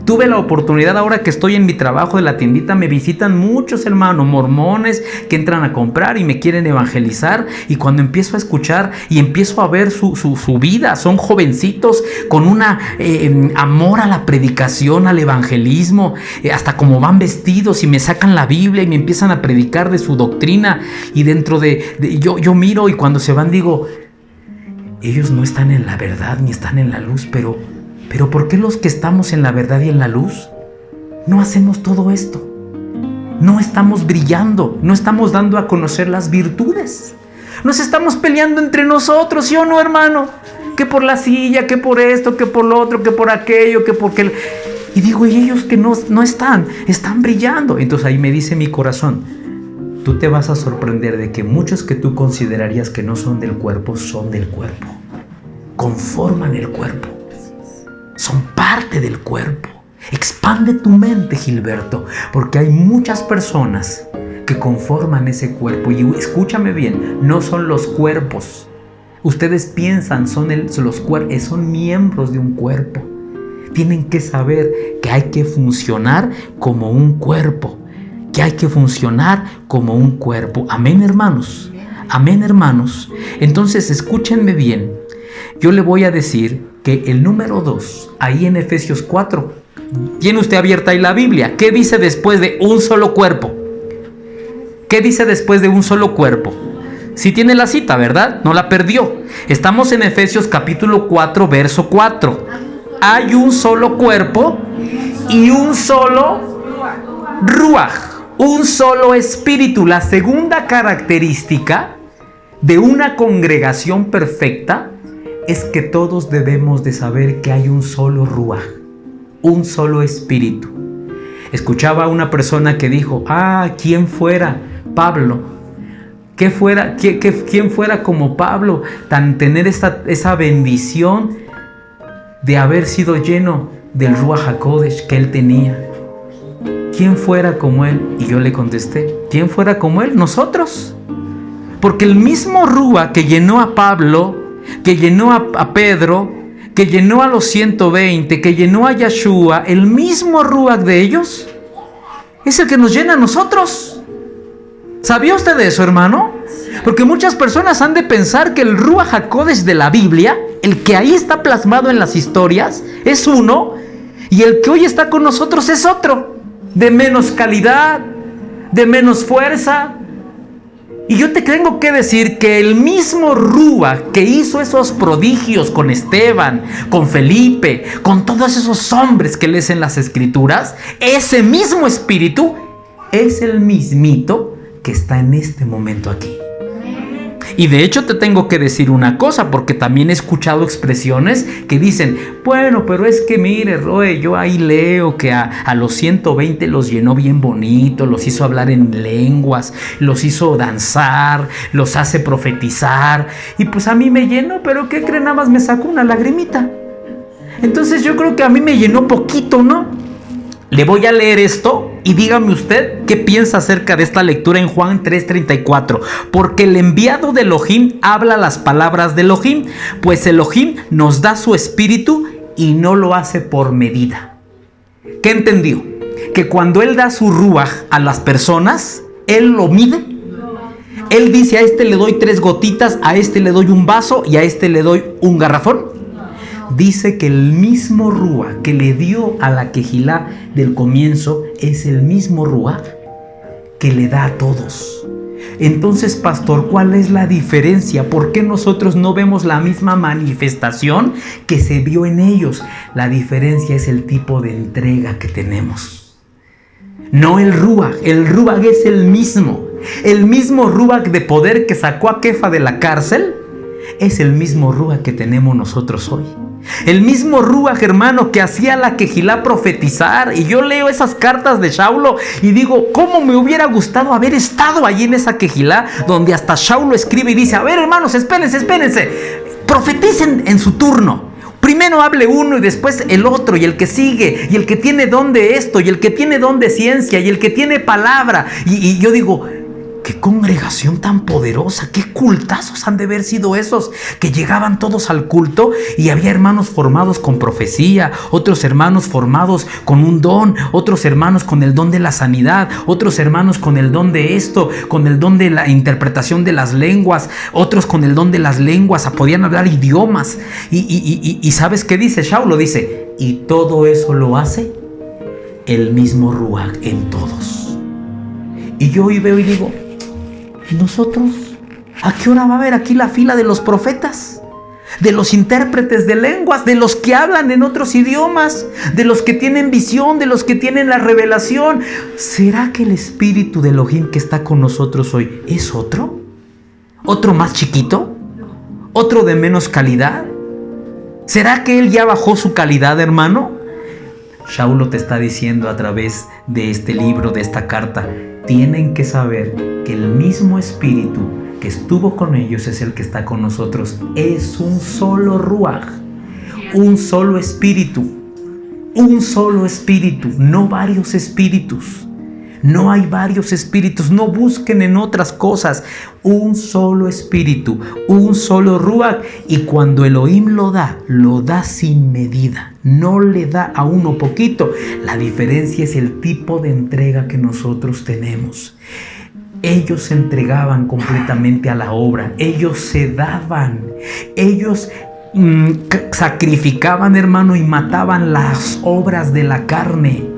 Tuve la oportunidad, ahora que estoy en mi trabajo de la tiendita, me visitan muchos hermanos mormones que entran a comprar y me quieren evangelizar, y cuando empiezo a escuchar y empiezo a ver su vida, son jovencitos con una amor a la predicación, al evangelismo, hasta como van vestidos y me sacan la Biblia y me empiezan a predicar de su doctrina, y dentro yo miro, y cuando se van digo: ellos no están en la verdad ni están en la luz, pero ¿por qué los que estamos en la verdad y en la luz no hacemos todo esto? No estamos brillando, no estamos dando a conocer las virtudes. Nos estamos peleando entre nosotros, ¿sí o no, hermano? Que por la silla, que por esto, que por lo otro, que por aquello, que porque... Y digo, y ellos que no están brillando. Entonces ahí me dice mi corazón: tú te vas a sorprender de que muchos que tú considerarías que no son del cuerpo, son del cuerpo. Conforman el cuerpo. Son parte del cuerpo. Expande tu mente, Gilberto, porque hay muchas personas que conforman ese cuerpo. Y escúchame bien, no son los cuerpos. Ustedes piensan, son miembros de un cuerpo. Tienen que saber que hay que funcionar como un cuerpo. Que hay que funcionar como un cuerpo. Amén, hermanos. Amén, hermanos. Entonces, escúchenme bien. Yo le voy a decir que el número 2, ahí en Efesios 4, tiene usted abierta ahí la Biblia. ¿Qué dice después de un solo cuerpo? ¿Qué dice después de un solo cuerpo? Sí tiene la cita, ¿verdad? No la perdió. Estamos en Efesios capítulo 4, verso 4. Hay un solo cuerpo y un solo ruaj, un solo espíritu. La segunda característica de una congregación perfecta es que todos debemos de saber que hay un solo ruaj, un solo espíritu. Escuchaba a una persona que dijo, ¿quién fuera Pablo? ¿Quién fuera como Pablo? Tener esa bendición de haber sido lleno del Ruach HaKodesh que él tenía. ¿Quién fuera como él? Y yo le contesté, ¿quién fuera como él? Nosotros. Porque el mismo Ruach que llenó a Pablo, que llenó a Pedro, que llenó a los 120, que llenó a Yeshua, el mismo Ruach de ellos es el que nos llena a nosotros. ¿Sabía usted de eso, hermano? Porque muchas personas han de pensar que el Ruach HaKodesh de la Biblia, el que ahí está plasmado en las historias, es uno, y el que hoy está con nosotros es otro, de menos calidad, de menos fuerza. Y yo te tengo que decir que el mismo Ruach que hizo esos prodigios con Esteban, con Felipe, con todos esos hombres que lees en las Escrituras, ese mismo espíritu es el mismito que está en este momento aquí. Y de hecho te tengo que decir una cosa, porque también he escuchado expresiones que dicen, bueno, pero es que mire, Roe, yo ahí leo que a los 120 los llenó bien bonito, los hizo hablar en lenguas, los hizo danzar, los hace profetizar, y pues a mí me llenó, pero ¿qué creen? Nada más me sacó una lagrimita. Entonces yo creo que a mí me llenó poquito, ¿no? Le voy a leer esto y dígame usted qué piensa acerca de esta lectura en Juan 3:34. Porque el enviado de Elohim habla las palabras de Elohim, pues Elohim nos da su espíritu y no lo hace por medida. ¿Qué entendió? Que cuando Él da su ruaj a las personas, Él lo mide. Él dice, a este le doy 3 gotitas, a este le doy un vaso y a este le doy un garrafón. Dice que el mismo Ruach que le dio a la Quejilá del comienzo es el mismo Ruach que le da a todos. Entonces, pastor, ¿cuál es la diferencia? ¿Por qué nosotros no vemos la misma manifestación que se vio en ellos? La diferencia es el tipo de entrega que tenemos. No el Ruach es el mismo. El mismo Ruach de poder que sacó a Kefa de la cárcel es el mismo Ruach que tenemos nosotros hoy. El mismo Ruach, hermano, que hacía la Quejilá profetizar. Y yo leo esas cartas de Shaulo y digo, ¿cómo me hubiera gustado haber estado allí en esa Quejilá? Donde hasta Shaulo escribe y dice, a ver, hermanos, espérense, profeticen en su turno. Primero hable uno y después el otro y el que sigue y el que tiene don de esto y el que tiene don de ciencia y el que tiene palabra. Y yo digo, qué congregación tan poderosa, qué cultazos han de haber sido esos que llegaban todos al culto y había hermanos formados con profecía, otros hermanos formados con un don, otros hermanos con el don de la sanidad, otros hermanos con el don de esto, con el don de la interpretación de las lenguas, otros con el don de las lenguas, podían hablar idiomas. Y ¿sabes qué dice Shaulo? Dice, y todo eso lo hace el mismo Ruach en todos. Y yo hoy veo y digo, ¿y nosotros? ¿A qué hora va a haber aquí la fila de los profetas? De los intérpretes de lenguas, de los que hablan en otros idiomas, de los que tienen visión, de los que tienen la revelación. ¿Será que el espíritu de Elohim que está con nosotros hoy es otro? ¿Otro más chiquito? ¿Otro de menos calidad? ¿Será que él ya bajó su calidad, hermano? Shaulo te está diciendo a través de este libro, de esta carta, tienen que saber que el mismo espíritu que estuvo con ellos es el que está con nosotros. Es un solo Ruach, un solo espíritu, no varios espíritus. No hay varios espíritus, no busquen en otras cosas. Un solo espíritu, un solo Ruach. Y cuando Elohim lo da sin medida. No le da a uno poquito. La diferencia es el tipo de entrega que nosotros tenemos. Ellos se entregaban completamente a la obra. Ellos se daban. Ellos sacrificaban, hermano, y mataban las obras de la carne.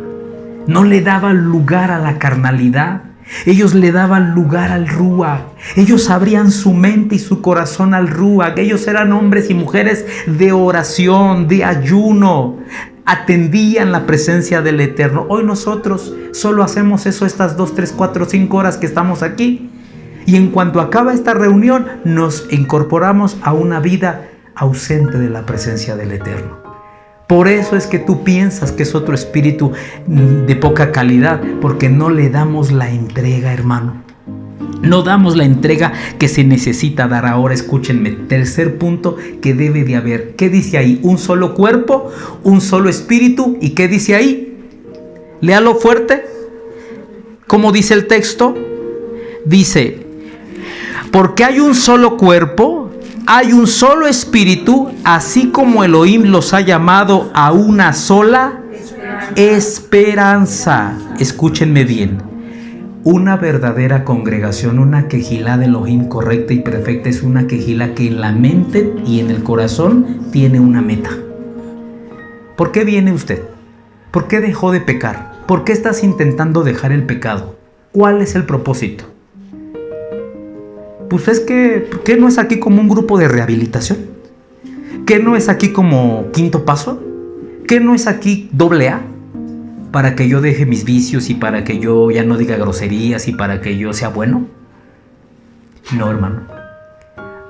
No le daban lugar a la carnalidad. Ellos le daban lugar al Ruach. Ellos abrían su mente y su corazón al Ruach. Ellos eran hombres y mujeres de oración, de ayuno. Atendían la presencia del Eterno. Hoy nosotros solo hacemos eso estas 2, 3, 4, 5 horas que estamos aquí. Y en cuanto acaba esta reunión, nos incorporamos a una vida ausente de la presencia del Eterno. Por eso es que tú piensas que es otro espíritu de poca calidad, porque no le damos la entrega, hermano. No damos la entrega que se necesita dar. Ahora escúchenme, tercer punto que debe de haber. ¿Qué dice ahí? Un solo cuerpo, un solo espíritu. ¿Y qué dice ahí? Léalo fuerte. ¿Cómo dice el texto? Dice, porque hay un solo cuerpo, hay un solo espíritu, así como Elohim los ha llamado a una sola esperanza. Escúchenme bien. Una verdadera congregación, una quejilá de Elohim correcta y perfecta, es una quejilá que en la mente y en el corazón tiene una meta. ¿Por qué viene usted? ¿Por qué dejó de pecar? ¿Por qué estás intentando dejar el pecado? ¿Cuál es el propósito? Pues es que, ¿qué no es aquí como un grupo de rehabilitación? ¿Qué no es aquí como quinto paso? ¿Qué no es aquí AA? Para que yo deje mis vicios y para que yo ya no diga groserías y para que yo sea bueno. No, hermano.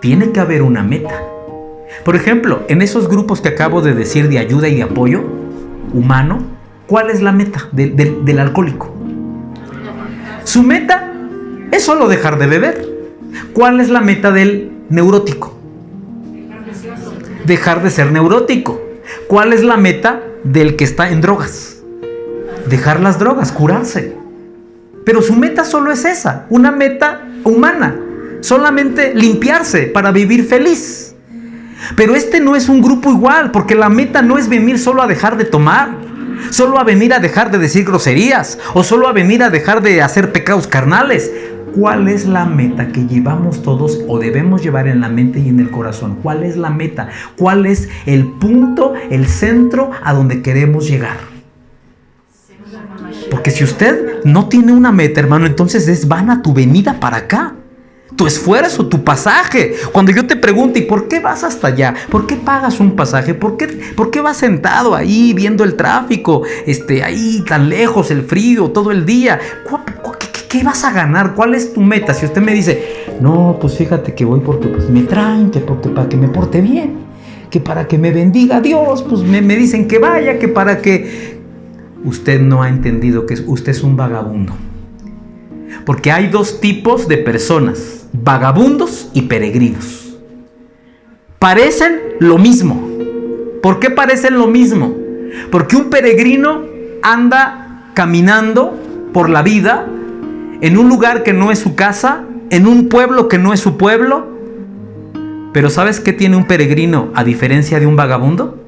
Tiene que haber una meta. Por ejemplo, en esos grupos que acabo de decir de ayuda y de apoyo humano, ¿cuál es la meta del alcohólico? Su meta es solo dejar de beber. ¿Cuál es la meta del neurótico? Dejar de ser neurótico. ¿Cuál es la meta del que está en drogas? Dejar las drogas, curarse. Pero su meta solo es esa, una meta humana, solamente limpiarse para vivir feliz. Pero este no es un grupo igual, porque la meta no es venir solo a dejar de tomar, solo a venir a dejar de decir groserías, o solo a venir a dejar de hacer pecados carnales. ¿Cuál es la meta que llevamos todos o debemos llevar en la mente y en el corazón? ¿Cuál es la meta? ¿Cuál es el punto, el centro a donde queremos llegar? Porque si usted no tiene una meta, hermano, entonces es vana tu venida para acá, tu esfuerzo, tu pasaje. Cuando yo te pregunto, ¿y por qué vas hasta allá? ¿Por qué pagas un pasaje? ¿Por qué vas sentado ahí viendo el tráfico, ahí tan lejos, el frío, todo el día? ¿Qué vas a ganar? ¿Cuál es tu meta? Si usted me dice, no, pues fíjate que voy porque pues me traen, que porque para que me porte bien, que para que me bendiga Dios, pues me dicen que vaya, que para que... Usted no ha entendido que usted es un vagabundo. Porque hay dos tipos de personas, vagabundos y peregrinos. Parecen lo mismo. ¿Por qué parecen lo mismo? Porque un peregrino anda caminando por la vida en un lugar que no es su casa, en un pueblo que no es su pueblo. Pero ¿sabes qué tiene un peregrino a diferencia de un vagabundo?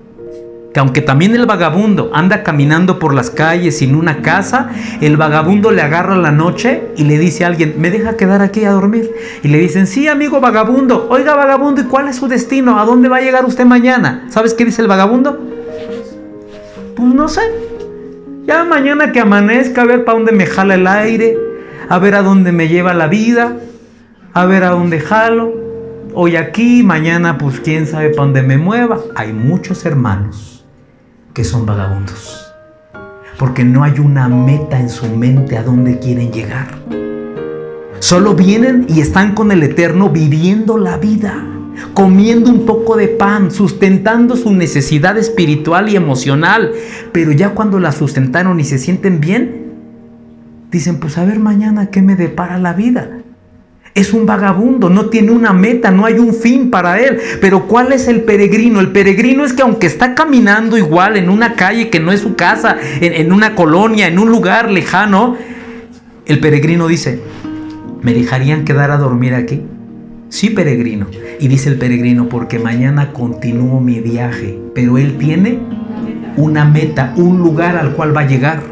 Que aunque también el vagabundo anda caminando por las calles sin una casa, el vagabundo le agarra la noche y le dice a alguien, ¿me deja quedar aquí a dormir? Y le dicen, sí, amigo vagabundo. Oiga, vagabundo, ¿y cuál es su destino? ¿A dónde va a llegar usted mañana? ¿Sabes qué dice el vagabundo? Pues no sé. Ya mañana que amanezca, a ver para dónde me jala el aire, a ver a dónde me lleva la vida, a ver a dónde jalo. Hoy aquí, mañana pues quién sabe para dónde me mueva. Hay muchos hermanos que son vagabundos, porque no hay una meta en su mente a dónde quieren llegar. Solo vienen y están con el Eterno viviendo la vida, comiendo un poco de pan, sustentando su necesidad espiritual y emocional, pero ya cuando la sustentaron y se sienten bien, dicen, pues a ver mañana qué me depara la vida. Es un vagabundo, no tiene una meta, no hay un fin para él. Pero ¿cuál es el peregrino? El peregrino es que aunque está caminando igual en una calle que no es su casa, en una colonia, en un lugar lejano, el peregrino dice, ¿me dejarían quedar a dormir aquí? Sí, peregrino. Y dice el peregrino, porque mañana continúo mi viaje. Pero él tiene una meta, un lugar al cual va a llegar.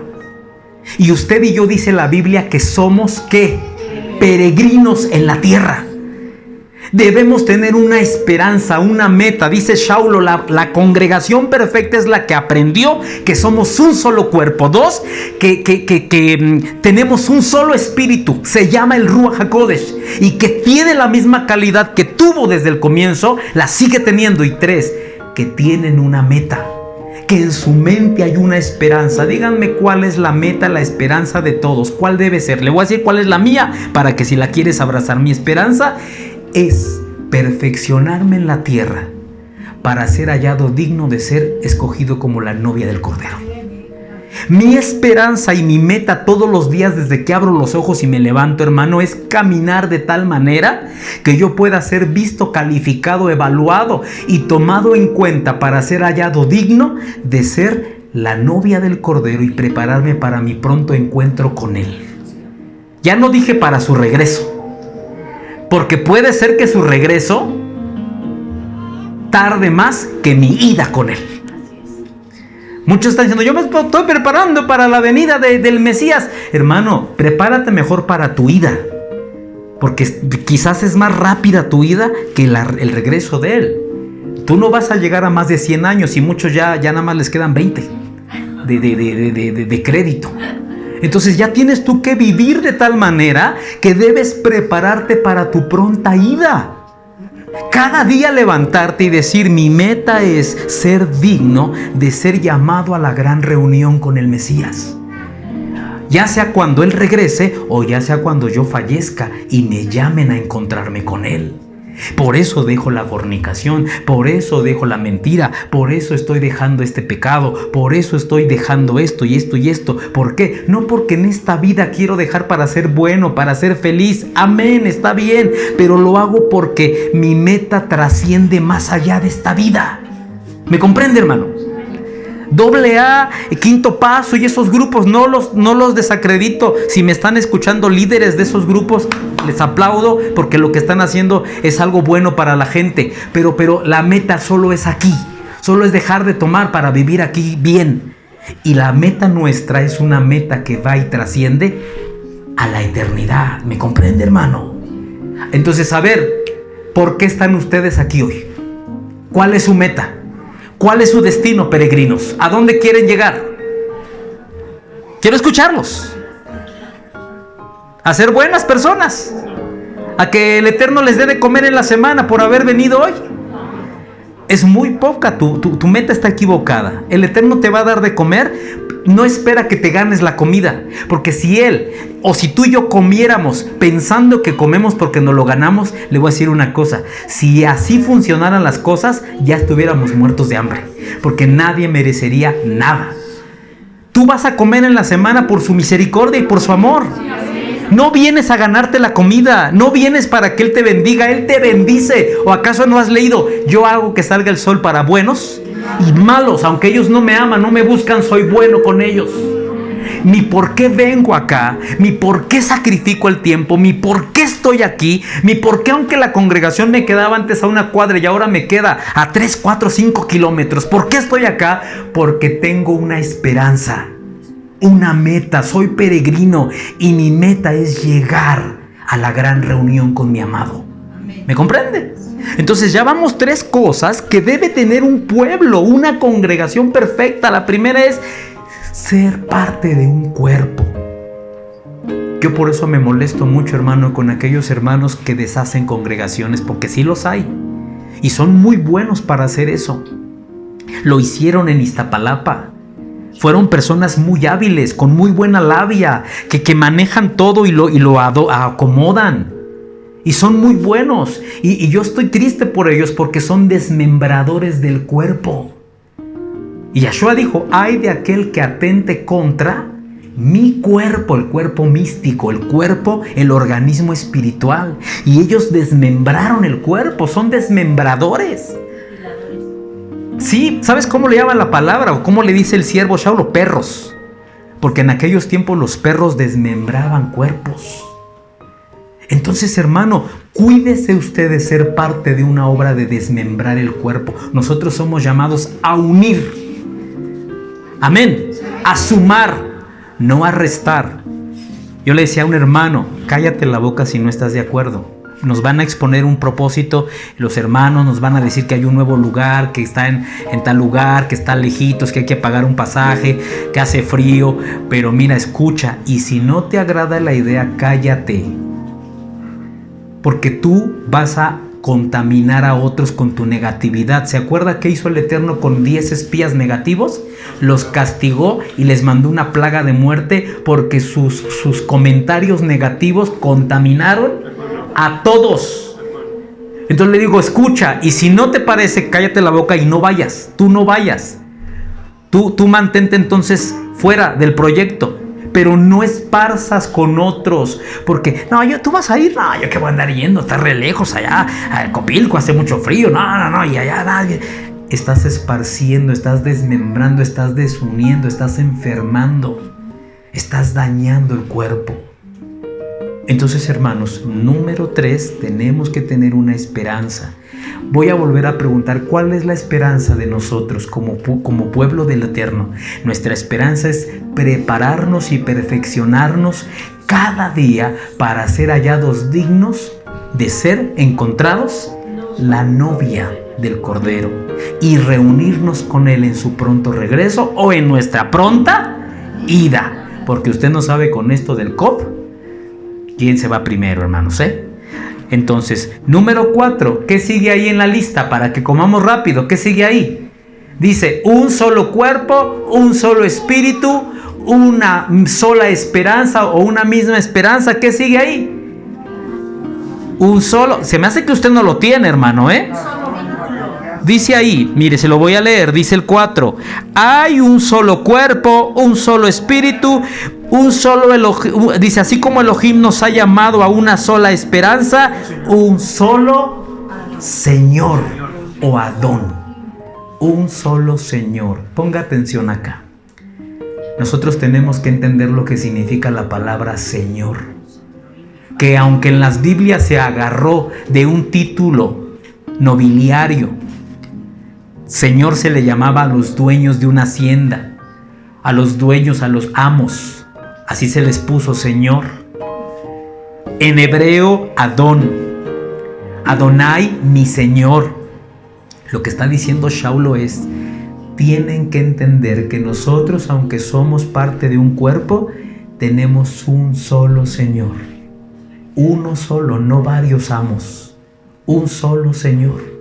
Y usted y yo, dice la Biblia, que somos ¿qué? Peregrinos en la tierra. Debemos tener una esperanza, una meta. Dice Saulo, la congregación perfecta es la que aprendió que somos un solo cuerpo. 2, que tenemos un solo espíritu, se llama el Ruach HaKodesh, y que tiene la misma calidad que tuvo desde el comienzo, la sigue teniendo. Y 3, que tienen una meta, que en su mente hay una esperanza. Díganme cuál es la meta, la esperanza de todos. ¿Cuál debe ser? Le voy a decir cuál es la mía, para que si la quieres abrazar. Mi esperanza es perfeccionarme en la tierra para ser hallado digno de ser escogido como la novia del Cordero. Mi esperanza y mi meta todos los días desde que abro los ojos y me levanto, hermano, es caminar de tal manera que yo pueda ser visto, calificado, evaluado y tomado en cuenta para ser hallado digno de ser la novia del Cordero y prepararme para mi pronto encuentro con Él. Ya no dije para su regreso, porque puede ser que su regreso tarde más que mi ida con Él. Muchos están diciendo, yo me estoy preparando para la venida del Mesías. Hermano, prepárate mejor para tu ida, porque quizás es más rápida tu ida que el regreso de Él. Tú no vas a llegar a más de 100 años y muchos ya nada más les quedan 20 de crédito. Entonces ya tienes tú que vivir de tal manera que debes prepararte para tu pronta ida. Cada día levantarte y decir, mi meta es ser digno de ser llamado a la gran reunión con el Mesías. Ya sea cuando Él regrese o ya sea cuando yo fallezca y me llamen a encontrarme con Él. Por eso dejo la fornicación, por eso dejo la mentira, por eso estoy dejando este pecado, por eso estoy dejando esto y esto y esto. ¿Por qué? No porque en esta vida quiero dejar para ser bueno, para ser feliz. Amén, está bien, pero lo hago porque mi meta trasciende más allá de esta vida. ¿Me comprende, hermano? AA, Quinto Paso y esos grupos, no los desacredito. Si me están escuchando líderes de esos grupos, les aplaudo porque lo que están haciendo es algo bueno para la gente. Pero la meta solo es aquí, solo es dejar de tomar para vivir aquí bien. Y la meta nuestra es una meta que va y trasciende a la eternidad. ¿Me comprende, hermano? Entonces, a ver, ¿por qué están ustedes aquí hoy? ¿Cuál es su meta? ¿Cuál es su destino, peregrinos? ¿A dónde quieren llegar? Quiero escucharlos. A ser buenas personas. A que el Eterno les dé de comer en la semana por haber venido hoy. Es muy poca, tu meta está equivocada. El Eterno te va a dar de comer. No espera que te ganes la comida, porque si Él o si tú y yo comiéramos pensando que comemos porque nos lo ganamos, le voy a decir una cosa: si así funcionaran las cosas, ya estuviéramos muertos de hambre, porque nadie merecería nada. Tú vas a comer en la semana por su misericordia y por su amor. No vienes a ganarte la comida, no vienes para que Él te bendiga, Él te bendice. ¿O acaso no has leído? Yo hago que salga el sol para buenos y malos, aunque ellos no me aman, no me buscan, soy bueno con ellos. Mi por qué vengo acá, mi por qué sacrifico el tiempo, mi por qué estoy aquí, mi por qué aunque la congregación me quedaba antes a una cuadra y ahora me queda a 3, 4, 5 kilómetros. ¿Por qué estoy acá? Porque tengo una esperanza, una meta, soy peregrino y mi meta es llegar a la gran reunión con mi amado. ¿Me comprende? Entonces ya vamos 3 cosas que debe tener un pueblo, una congregación perfecta. La primera es ser parte de un cuerpo. Yo por eso me molesto mucho, hermano, con aquellos hermanos que deshacen congregaciones, porque sí los hay y son muy buenos para hacer eso. Lo hicieron en Iztapalapa. Fueron personas muy hábiles, con muy buena labia, que manejan todo y lo acomodan. Y son muy buenos. Y yo estoy triste por ellos porque son desmembradores del cuerpo. Y Yahshua dijo, ay de aquel que atente contra mi cuerpo, el cuerpo místico, el cuerpo, el organismo espiritual. Y ellos desmembraron el cuerpo, son desmembradores. Sí, ¿sabes cómo le llama la palabra? O cómo le dice el siervo Saulo, perros. Porque en aquellos tiempos los perros desmembraban cuerpos. Entonces, hermano, cuídese usted de ser parte de una obra de desmembrar el cuerpo. Nosotros somos llamados a unir. Amén. A sumar, no a restar. Yo le decía a un hermano, cállate la boca si no estás de acuerdo. nos van a exponer un propósito, los hermanos nos van a decir que hay un nuevo lugar, que está en tal lugar, que está lejitos, que hay que pagar un pasaje, que hace frío, pero mira, escucha, y si no te agrada la idea, cállate, porque tú vas a contaminar a otros con tu negatividad. ¿Se acuerda qué hizo el Eterno con 10 espías negativos? Los castigó y les mandó una plaga de muerte porque sus comentarios negativos contaminaron a todos. Entonces le digo, escucha, y si no te parece, cállate la boca y no vayas. Tú no vayas. Tú mantente entonces fuera del proyecto. Pero no esparzas con otros, porque, tú vas a ir, yo que voy a andar yendo, está re lejos allá, a Copilco hace mucho frío, y allá nadie. Estás esparciendo, estás desmembrando, estás desuniendo, estás enfermando, estás dañando el cuerpo. Entonces, hermanos, número 3, tenemos que tener una esperanza. Voy a volver a preguntar, ¿cuál es la esperanza de nosotros como pueblo del Eterno? Nuestra esperanza es prepararnos y perfeccionarnos cada día para ser hallados dignos de ser encontrados la novia del Cordero y reunirnos con Él en su pronto regreso o en nuestra pronta ida. Porque usted no sabe con esto del COVID quién se va primero, hermanos, Entonces, número 4, ¿qué sigue ahí en la lista? Para que comamos rápido, ¿qué sigue ahí? Dice, un solo cuerpo, un solo espíritu, una sola esperanza o una misma esperanza. ¿Qué sigue ahí? Un solo, se me hace que usted no lo tiene, hermano, Dice ahí, mire, se lo voy a leer, dice el 4. Hay un solo cuerpo, un solo espíritu, un solo Elohim. Dice, así como Elohim nos ha llamado a una sola esperanza, un solo Señor o Adón. Un solo Señor. Ponga atención acá. Nosotros tenemos que entender lo que significa la palabra Señor. Que aunque en las Biblias se agarró de un título nobiliario, Señor se le llamaba a los dueños de una hacienda, a los dueños, a los amos. Así se les puso Señor. En hebreo, Adón. Adonai, mi Señor. Lo que está diciendo Shaulo es, tienen que entender que nosotros, aunque somos parte de un cuerpo, tenemos un solo Señor. Uno solo, no varios amos. Un solo Señor.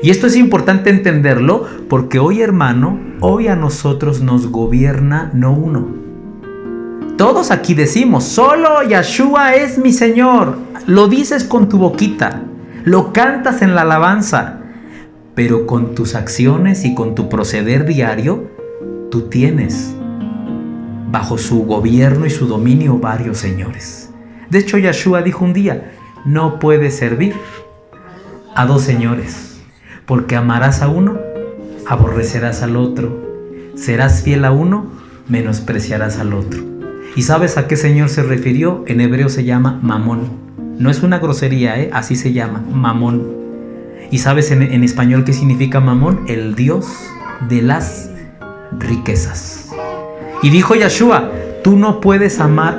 Y esto es importante entenderlo porque hoy, hermano, hoy a nosotros nos gobierna no uno. Todos aquí decimos, solo Yeshua es mi Señor. Lo dices con tu boquita, lo cantas en la alabanza, pero con tus acciones y con tu proceder diario, tú tienes bajo su gobierno y su dominio varios señores. De hecho, Yeshua dijo un día, no puedes servir a dos señores. Porque amarás a uno, aborrecerás al otro. Serás fiel a uno, menospreciarás al otro. ¿Y sabes a qué señor se refirió? En hebreo se llama Mamón. No es una grosería, así se llama, Mamón. ¿Y sabes en español qué significa Mamón? El Dios de las riquezas. Y dijo Yeshua, tú no puedes amar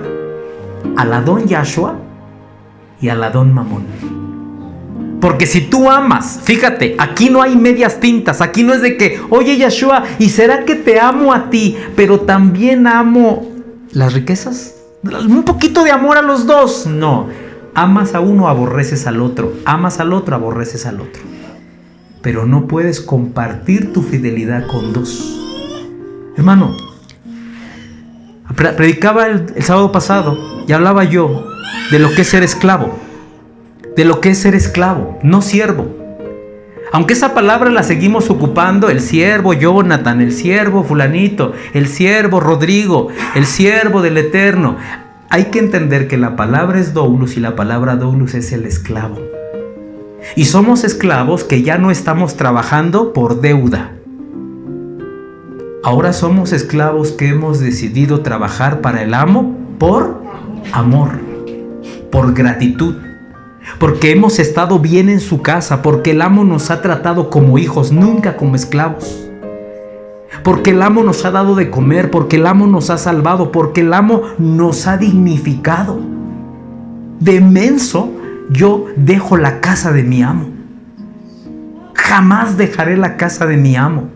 al Adón Yeshua y al Adón Mamón. Porque si tú amas, fíjate, aquí no hay medias tintas, aquí no es de que, oye Yeshua, ¿y será que te amo a ti, pero también amo las riquezas? Un poquito de amor a los dos. No, amas a uno, aborreces al otro, amas al otro, aborreces al otro. Pero no puedes compartir tu fidelidad con dos. Hermano, predicaba el sábado pasado y hablaba yo de lo que es ser esclavo. De lo que es ser esclavo, no siervo. Aunque esa palabra la seguimos ocupando, el siervo Jonathan, el siervo fulanito, el siervo Rodrigo, el siervo del Eterno. Hay que entender que la palabra es doulos y la palabra doulos es el esclavo. Y somos esclavos que ya no estamos trabajando por deuda. Ahora somos esclavos que hemos decidido trabajar para el amo por amor, por gratitud. Porque hemos estado bien en su casa, porque el amo nos ha tratado como hijos, nunca como esclavos. Porque el amo nos ha dado de comer, porque el amo nos ha salvado, porque el amo nos ha dignificado. De menso yo dejo la casa de mi amo. Jamás dejaré la casa de mi amo.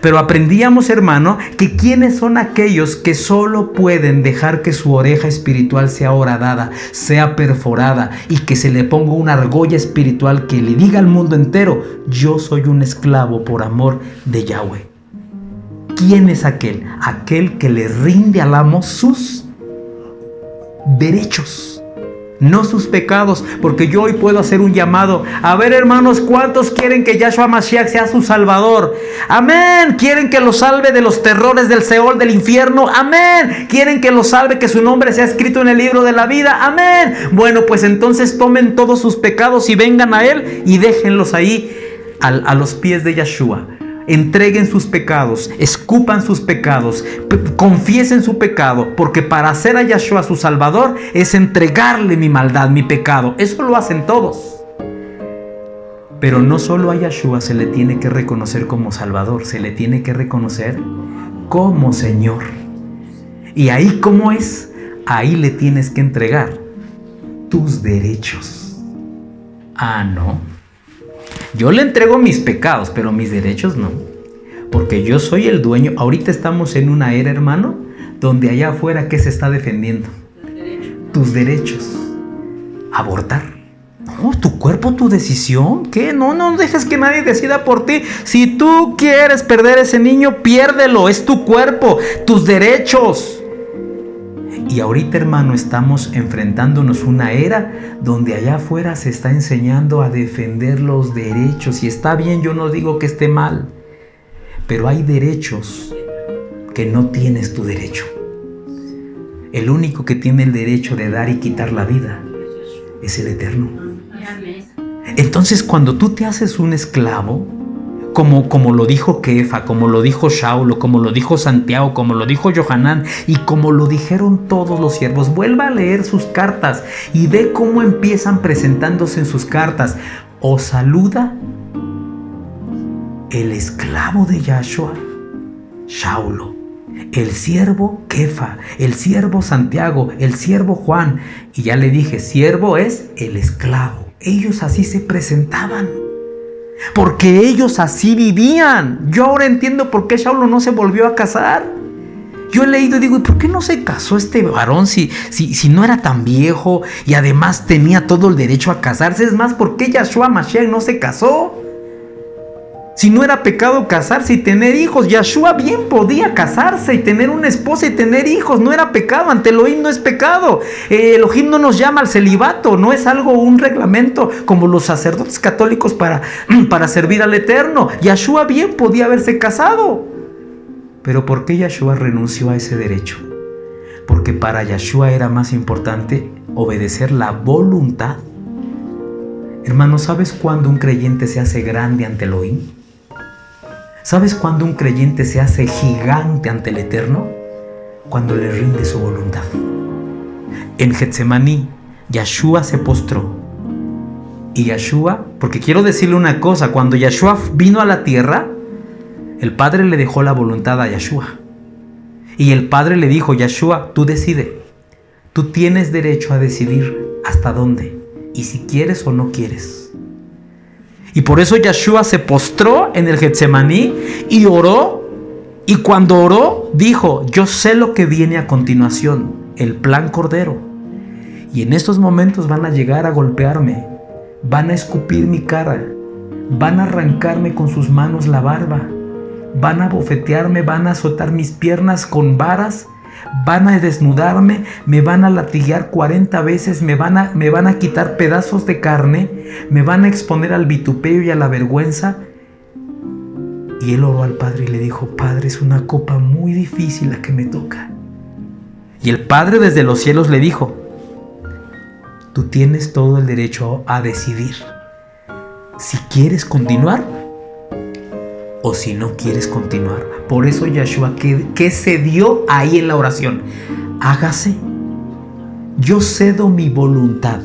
Pero aprendíamos, hermano, que quiénes son aquellos que solo pueden dejar que su oreja espiritual sea horadada, sea perforada y que se le ponga una argolla espiritual que le diga al mundo entero: yo soy un esclavo por amor de Yahweh. ¿Quién es aquel? Aquel que le rinde al amo sus derechos, no sus pecados. Porque yo hoy puedo hacer un llamado. A ver, hermanos, ¿cuántos quieren que Yahshua Mashiach sea su salvador? Amén. ¿Quieren que lo salve de los terrores del Seol, del infierno? Amén. ¿Quieren que lo salve, que su nombre sea escrito en el libro de la vida? Amén. Bueno, pues entonces tomen todos sus pecados y vengan a Él y déjenlos ahí a los pies de Yahshua. Entreguen sus pecados, escupan sus pecados, confiesen su pecado, porque para hacer a Yahshua su salvador es entregarle mi maldad, mi pecado. Eso lo hacen todos. Pero no solo a Yahshua se le tiene que reconocer como salvador, se le tiene que reconocer como Señor. Y ahí, ¿cómo es? Ahí le tienes que entregar tus derechos. Ah, no. Yo le entrego mis pecados, pero mis derechos no. Porque yo soy el dueño. Ahorita estamos en una era, hermano, donde allá afuera, ¿qué se está defendiendo? Tus derechos. Abortar. No, tu cuerpo, tu decisión. ¿Qué? No dejes que nadie decida por ti. Si tú quieres perder ese niño, piérdelo. Es tu cuerpo, tus derechos. Y ahorita, hermano, estamos enfrentándonos una era donde allá afuera se está enseñando a defender los derechos. Y está bien, yo no digo que esté mal, pero hay derechos que no tienes tu derecho. El único que tiene el derecho de dar y quitar la vida es el Eterno. Entonces, cuando tú te haces un esclavo, como lo dijo Kefa, como lo dijo Shaulo, como lo dijo Santiago, como lo dijo Yohanan y como lo dijeron todos los siervos, vuelva a leer sus cartas y ve cómo empiezan presentándose en sus cartas. Os saluda el esclavo de Yahshua, Shaulo, el siervo Kefa, el siervo Santiago, el siervo Juan. Y ya le dije, siervo es el esclavo. Ellos así se presentaban, porque ellos así vivían. Yo ahora entiendo por qué Shaulo no se volvió a casar. Yo he leído y digo, ¿y por qué no se casó este varón si no era tan viejo y además tenía todo el derecho a casarse? Es más, ¿por qué Yahshua Mashiach no se casó? Si no era pecado casarse y tener hijos, Yahshua bien podía casarse y tener una esposa y tener hijos. No era pecado, ante Elohim no es pecado. Elohim no nos llama al celibato, no es algo, un reglamento como los sacerdotes católicos para servir al Eterno. Yahshua bien podía haberse casado. Pero ¿por qué Yahshua renunció a ese derecho? Porque para Yahshua era más importante obedecer la voluntad. Hermano, ¿sabes cuándo un creyente se hace grande ante Elohim? ¿Sabes cuándo un creyente se hace gigante ante el Eterno? Cuando le rinde su voluntad. En Getsemaní, Yahshua se postró. Y Yahshua, porque quiero decirle una cosa, cuando Yahshua vino a la tierra, el Padre le dejó la voluntad a Yahshua. Y el Padre le dijo, Yahshua, tú decide. Tú tienes derecho a decidir hasta dónde y si quieres o no quieres. Y por eso Yahshua se postró en el Getsemaní y oró. Y cuando oró, dijo, yo sé lo que viene a continuación, el plan Cordero. Y en estos momentos van a llegar a golpearme, van a escupir mi cara, van a arrancarme con sus manos la barba, van a bofetearme, van a azotar mis piernas con varas, van a desnudarme, me van a latigar 40 veces, me van a quitar pedazos de carne, me van a exponer al vitupero y a la vergüenza. Y él oró al Padre y le dijo, Padre, es una copa muy difícil la que me toca. Y el Padre desde los cielos le dijo, tú tienes todo el derecho a decidir si quieres continuar o si no quieres continuar. Por eso Yahshua, ¿qué se dio ahí en la oración? Hágase. Yo cedo mi voluntad.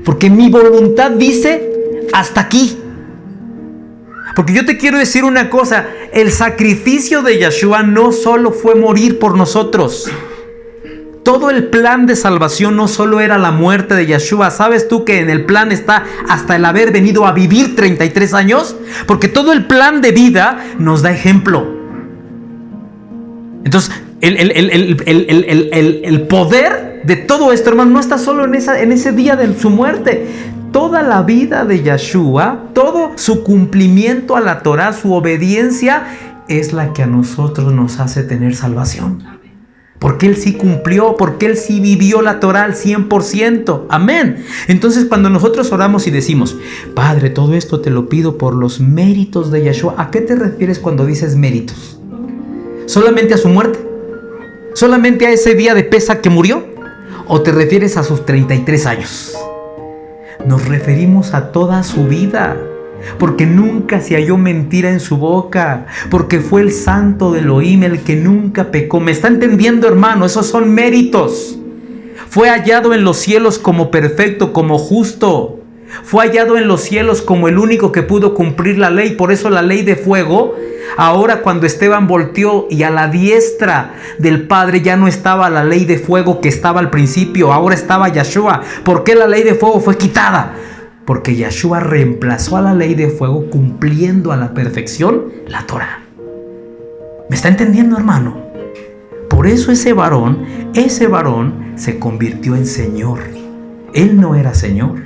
Porque mi voluntad dice hasta aquí. Porque yo te quiero decir una cosa. El sacrificio de Yahshua no solo fue morir por nosotros. Todo el plan de salvación no solo era la muerte de Yeshua. ¿Sabes tú que en el plan está hasta el haber venido a vivir 33 años? Porque todo el plan de vida nos da ejemplo. Entonces, el poder de todo esto, hermano, no está solo en ese día de su muerte. Toda la vida de Yeshua, todo su cumplimiento a la Torah, su obediencia, es la que a nosotros nos hace tener salvación. Porque Él sí cumplió, porque Él sí vivió la Torah al 100%. Amén. Entonces, cuando nosotros oramos y decimos, Padre, todo esto te lo pido por los méritos de Yeshua, ¿a qué te refieres cuando dices méritos? ¿Solamente a su muerte? ¿Solamente a ese día de Pesaj que murió? ¿O te refieres a sus 33 años? Nos referimos a toda su vida. Porque nunca se halló mentira en su boca, porque fue el santo de Elohim el que nunca pecó. ¿Me está entendiendo, hermano? Esos son méritos. Fue hallado en los cielos como perfecto, como justo. Fue hallado en los cielos como el único que pudo cumplir la ley. Por eso la ley de fuego, ahora cuando Esteban volteó y a la diestra del Padre ya no estaba la ley de fuego que estaba al principio, ahora estaba Yeshua. ¿Por qué la ley de fuego fue quitada? Porque Yeshua reemplazó a la ley de fuego cumpliendo a la perfección la Torah. ¿Me está entendiendo, hermano? Por eso ese varón se convirtió en Señor. Él no era Señor.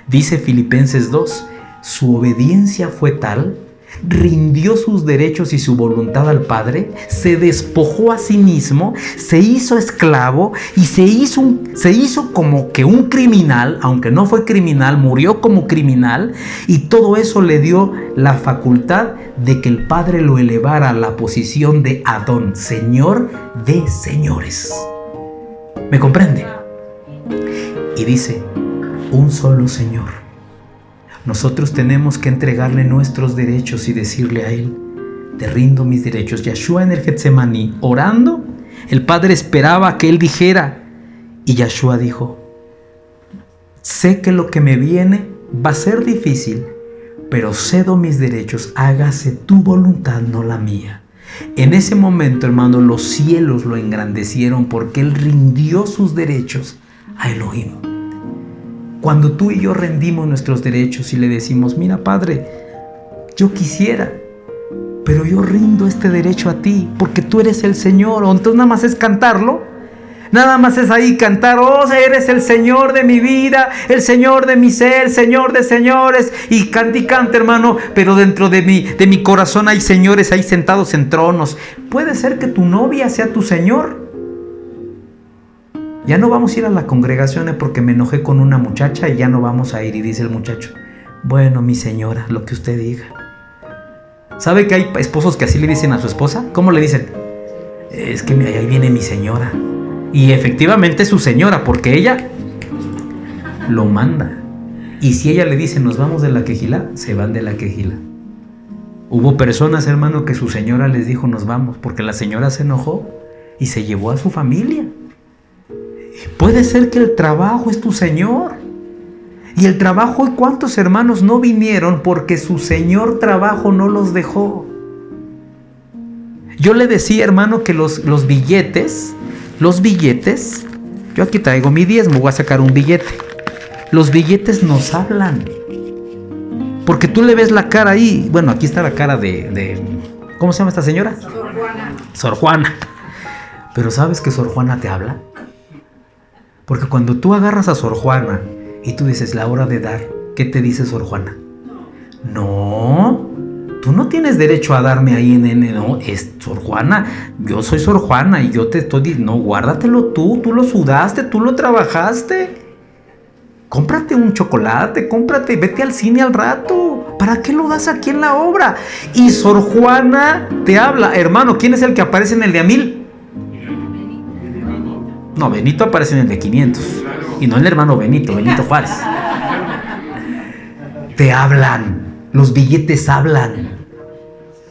Dice Filipenses 2, su obediencia fue tal, rindió sus derechos y su voluntad al Padre, se despojó a sí mismo, se hizo esclavo y se hizo como que un criminal, aunque no fue criminal, murió como criminal, y todo eso le dio la facultad de que el Padre lo elevara a la posición de Adón, Señor de señores. ¿Me comprende? Y dice, un solo Señor. Nosotros tenemos que entregarle nuestros derechos y decirle a Él, te rindo mis derechos. Yeshua en el Getsemaní, orando, el Padre esperaba que Él dijera, y Yeshua dijo, sé que lo que me viene va a ser difícil, pero cedo mis derechos, hágase tu voluntad, no la mía. En ese momento, hermano, los cielos lo engrandecieron porque Él rindió sus derechos a Elohim. Cuando tú y yo rendimos nuestros derechos y le decimos, mira, Padre, yo quisiera, pero yo rindo este derecho a ti porque tú eres el Señor. O entonces nada más es cantarlo, nada más es ahí cantar, oh, eres el Señor de mi vida, el Señor de mi ser, el Señor de señores, y canta, hermano, pero dentro de mi corazón hay señores ahí sentados en tronos. Puede ser que tu novia sea tu Señor. Ya no vamos a ir a la congregación porque me enojé con una muchacha y ya no vamos a ir. Y dice el muchacho, bueno, mi señora, lo que usted diga. ¿Sabe que hay esposos que así le dicen a su esposa? ¿Cómo le dicen? Es que ahí viene mi señora. Y efectivamente es su señora porque ella lo manda. Y si ella le dice, nos vamos de la quejilá, se van de la quejilá. Hubo personas, hermano, que su señora les dijo, nos vamos, porque la señora se enojó y se llevó a su familia. Puede ser que el trabajo es tu Señor. Y el trabajo, ¿cuántos hermanos no vinieron porque su Señor trabajo no los dejó? Yo le decía, hermano, que los billetes, yo aquí traigo mi diezmo, voy a sacar un billete. Los billetes nos hablan. Porque tú le ves la cara ahí. Bueno, aquí está la cara de ¿cómo se llama esta señora? Sor Juana. Sor Juana. Pero ¿sabes que Sor Juana te habla? Porque cuando tú agarras a Sor Juana y tú dices la hora de dar, ¿qué te dice Sor Juana? No, tú no tienes derecho a darme ahí no, es Sor Juana, yo soy Sor Juana y yo te estoy diciendo, no, guárdatelo tú lo sudaste, tú lo trabajaste. Cómprate un chocolate, vete al cine al rato. ¿Para qué lo das aquí en la obra? Y Sor Juana te habla, hermano, ¿quién es el que aparece en el de 1000? No, Benito aparece en el de 500. Y no el hermano Benito Juárez. Te hablan. Los billetes hablan.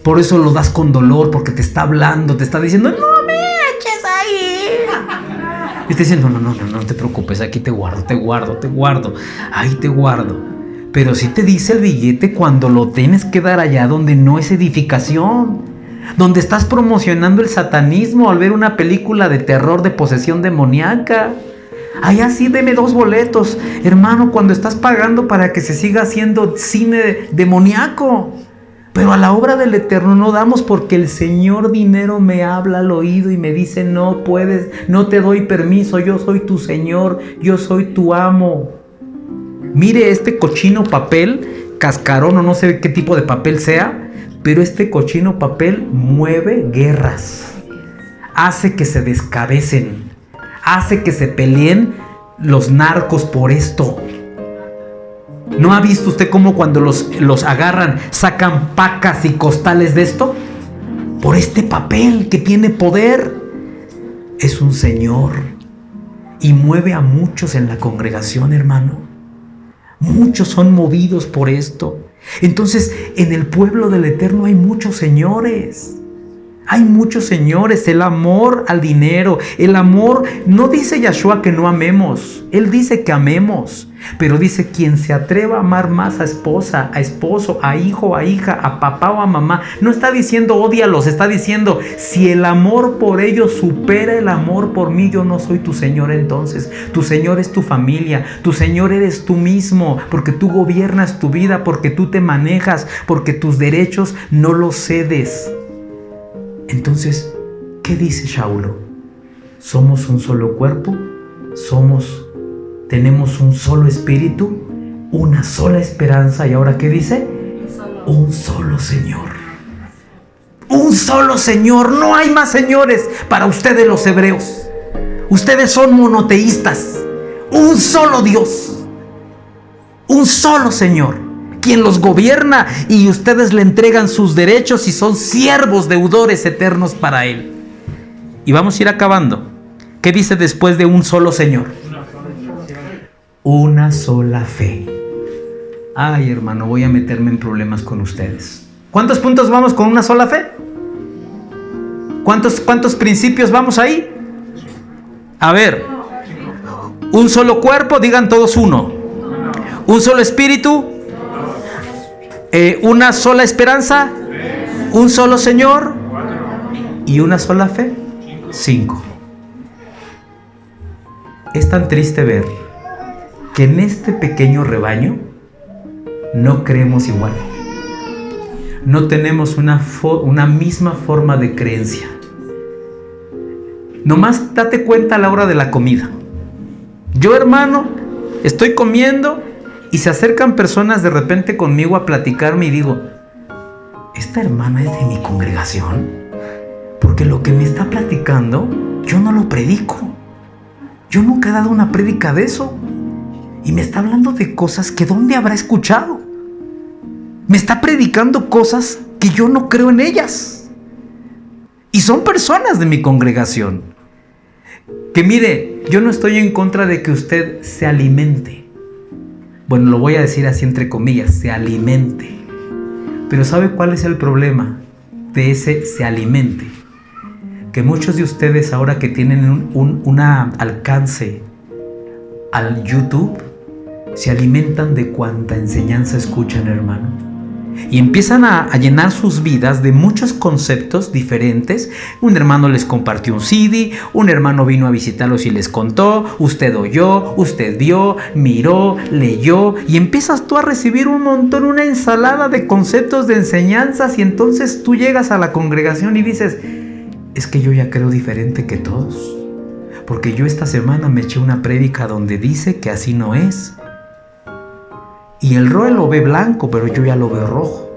Por eso lo das con dolor, porque te está hablando, te está diciendo, no me eches ahí. Y te diciendo, no te preocupes, aquí te guardo. Ahí te guardo. Pero sí te dice el billete cuando lo tienes que dar allá donde no es edificación. donde estás promocionando el satanismo al ver una película de terror de posesión demoníaca. Allá sí, deme 2 boletos, hermano, cuando estás pagando para que se siga haciendo cine demoníaco. Pero a la obra del Eterno no damos, porque el Señor dinero me habla al oído y me dice: no puedes, no te doy permiso, yo soy tu Señor, yo soy tu amo. Mire este cochino papel, cascarón o no sé qué tipo de papel sea, pero este cochino papel mueve guerras, hace que se descabecen, hace que se peleen los narcos por esto. ¿No ha visto usted cómo cuando los agarran sacan pacas y costales de esto? Por este papel que tiene poder. Es un señor y mueve a muchos en la congregación, hermano. Muchos son movidos por esto. Entonces, en el pueblo del Eterno hay muchos señores. Hay muchos señores. El amor al dinero, el amor, no dice Yahshua que no amemos. Él dice que amemos, pero dice: quien se atreva a amar más a esposa, a esposo, a hijo, a hija, a papá o a mamá. No está diciendo ódialos, está diciendo: si el amor por ellos supera el amor por mí, yo no soy tu Señor entonces. Tu Señor es tu familia, tu Señor eres tú mismo, porque tú gobiernas tu vida, porque tú te manejas, porque tus derechos no los cedes. Entonces, ¿qué dice Shaulo? Somos un solo cuerpo, tenemos un solo espíritu, una sola esperanza. ¿Y ahora qué dice? Un solo Señor. Un solo Señor. No hay más señores para ustedes los hebreos. Ustedes son monoteístas. Un solo Dios. Un solo Señor, quien los gobierna, y ustedes le entregan sus derechos y son siervos deudores eternos para Él. Y vamos a ir acabando. ¿Qué dice después de un solo Señor? Una sola fe. Ay, hermano, voy a meterme en problemas con ustedes. ¿Cuántos puntos vamos con una sola fe? ¿Cuántos principios vamos ahí? A ver. Un solo cuerpo, digan todos uno. Un solo espíritu. Una sola esperanza, un solo Señor y una sola fe. 5. Es tan triste ver que en este pequeño rebaño no creemos igual. No tenemos una misma forma de creencia. Nomás date cuenta a la hora de la comida. Yo, hermano, estoy comiendo y se acercan personas de repente conmigo a platicarme y digo: ¿esta hermana es de mi congregación? Porque lo que me está platicando, yo no lo predico. Yo nunca he dado una prédica de eso. Y me está hablando de cosas que ¿dónde habrá escuchado? Me está predicando cosas que yo no creo en ellas. Y son personas de mi congregación. Que mire, yo no estoy en contra de que usted se alimente. Bueno, lo voy a decir así entre comillas, se alimente. Pero ¿sabe cuál es el problema de ese se alimente? Que muchos de ustedes, ahora que tienen un alcance al YouTube, se alimentan de cuanta enseñanza escuchan, hermano. Y empiezan a llenar sus vidas de muchos conceptos diferentes. Un hermano les compartió un CD, un hermano vino a visitarlos y les contó, usted oyó, usted vio, miró, leyó, y empiezas tú a recibir un montón, una ensalada de conceptos, de enseñanzas, y entonces tú llegas a la congregación y dices: es que yo ya creo diferente que todos, porque yo esta semana me eché una prédica donde dice que así no es. Y el Roe lo ve blanco, pero yo ya lo veo rojo.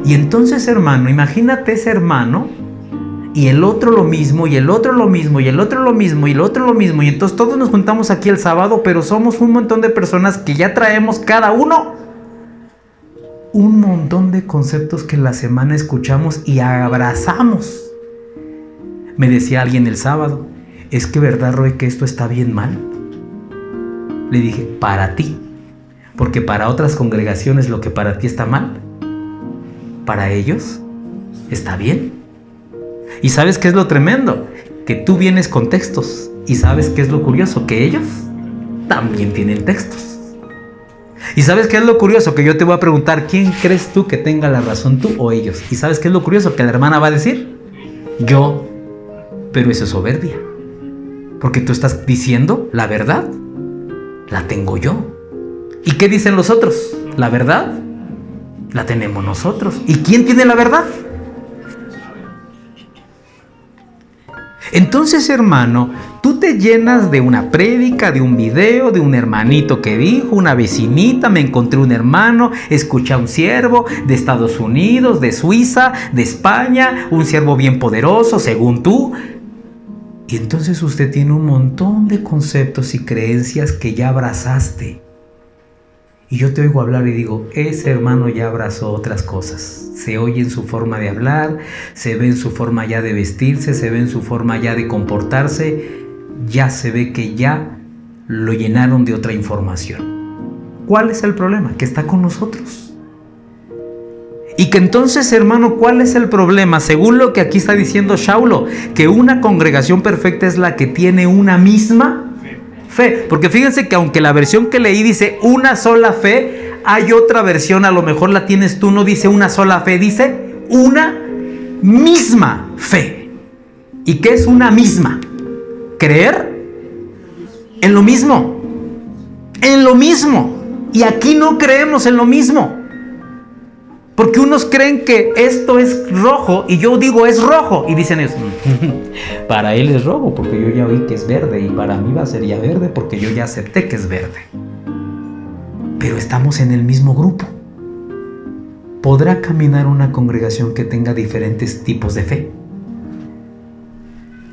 Y entonces, hermano, imagínate ese hermano, y el otro lo mismo, y el otro lo mismo, y el otro lo mismo, y el otro lo mismo. Y entonces todos nos juntamos aquí el sábado, pero somos un montón de personas que ya traemos cada uno un montón de conceptos que en la semana escuchamos y abrazamos. Me decía alguien el sábado: es que verdad, Roe, que esto está bien mal. Le dije: para ti, porque para otras congregaciones lo que para ti está mal, para ellos está bien. ¿Y sabes qué es lo tremendo? Que tú vienes con textos. ¿Y sabes qué es lo curioso? Que ellos también tienen textos. ¿Y sabes qué es lo curioso? Que yo te voy a preguntar, ¿quién crees tú que tenga la razón, tú o ellos? ¿Y sabes qué es lo curioso? Que la hermana va a decir, yo. Pero eso es soberbia. Porque tú estás diciendo la verdad. La tengo yo. ¿Y qué dicen los otros? La verdad la tenemos nosotros. ¿Y quién tiene la verdad? Entonces, hermano, tú te llenas de una prédica, de un video, de un hermanito que dijo, una vecinita, me encontré un hermano, escuché a un siervo de Estados Unidos, de Suiza, de España, un siervo bien poderoso, según tú. Y entonces usted tiene un montón de conceptos y creencias que ya abrazaste. Y yo te oigo hablar y digo, ese hermano ya abrazó otras cosas. Se oye en su forma de hablar, se ve en su forma ya de vestirse, se ve en su forma ya de comportarse. Ya se ve que ya lo llenaron de otra información. ¿Cuál es el problema? Que está con nosotros. Y que entonces, hermano, ¿cuál es el problema? Según lo que aquí está diciendo Shaulo, que una congregación perfecta es la que tiene una misma fe. Porque fíjense que aunque la versión que leí dice una sola fe, hay otra versión, a lo mejor la tienes tú, no dice una sola fe, dice una misma fe. ¿Y qué es una misma? Creer en lo mismo. En lo mismo. Y aquí no creemos en lo mismo. Porque unos creen que esto es rojo y yo digo es rojo. Y dicen eso. Para él es rojo porque yo ya oí que es verde. Y para mí va a ser ya verde porque yo ya acepté que es verde. Pero estamos en el mismo grupo. ¿Podrá caminar una congregación que tenga diferentes tipos de fe?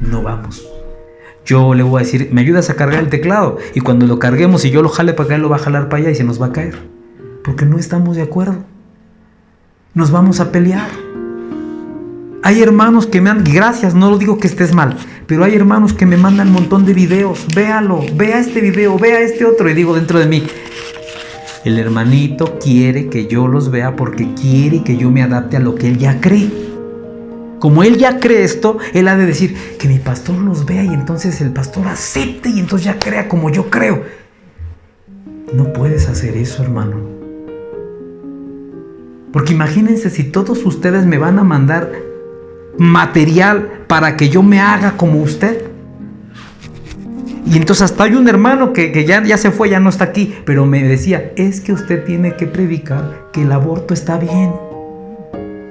No vamos. Yo le voy a decir, ¿me ayudas a cargar el teclado? Y cuando lo carguemos y yo lo jale para acá, él lo va a jalar para allá y se nos va a caer. Porque no estamos de acuerdo. Nos vamos a pelear. Hay hermanos que me han... Gracias, no lo digo que estés mal, pero hay hermanos que me mandan un montón de videos. Véalo, vea este video, vea este otro. Y digo dentro de mí, el hermanito quiere que yo los vea porque quiere que yo me adapte a lo que él ya cree. Como él ya cree esto, él ha de decir que mi pastor los vea y entonces el pastor acepte y entonces ya crea como yo creo. No puedes hacer eso, hermano. Porque imagínense si todos ustedes me van a mandar material para que yo me haga como usted. Y entonces hasta hay un hermano que ya se fue, ya no está aquí, pero me decía, es que usted tiene que predicar que el aborto está bien.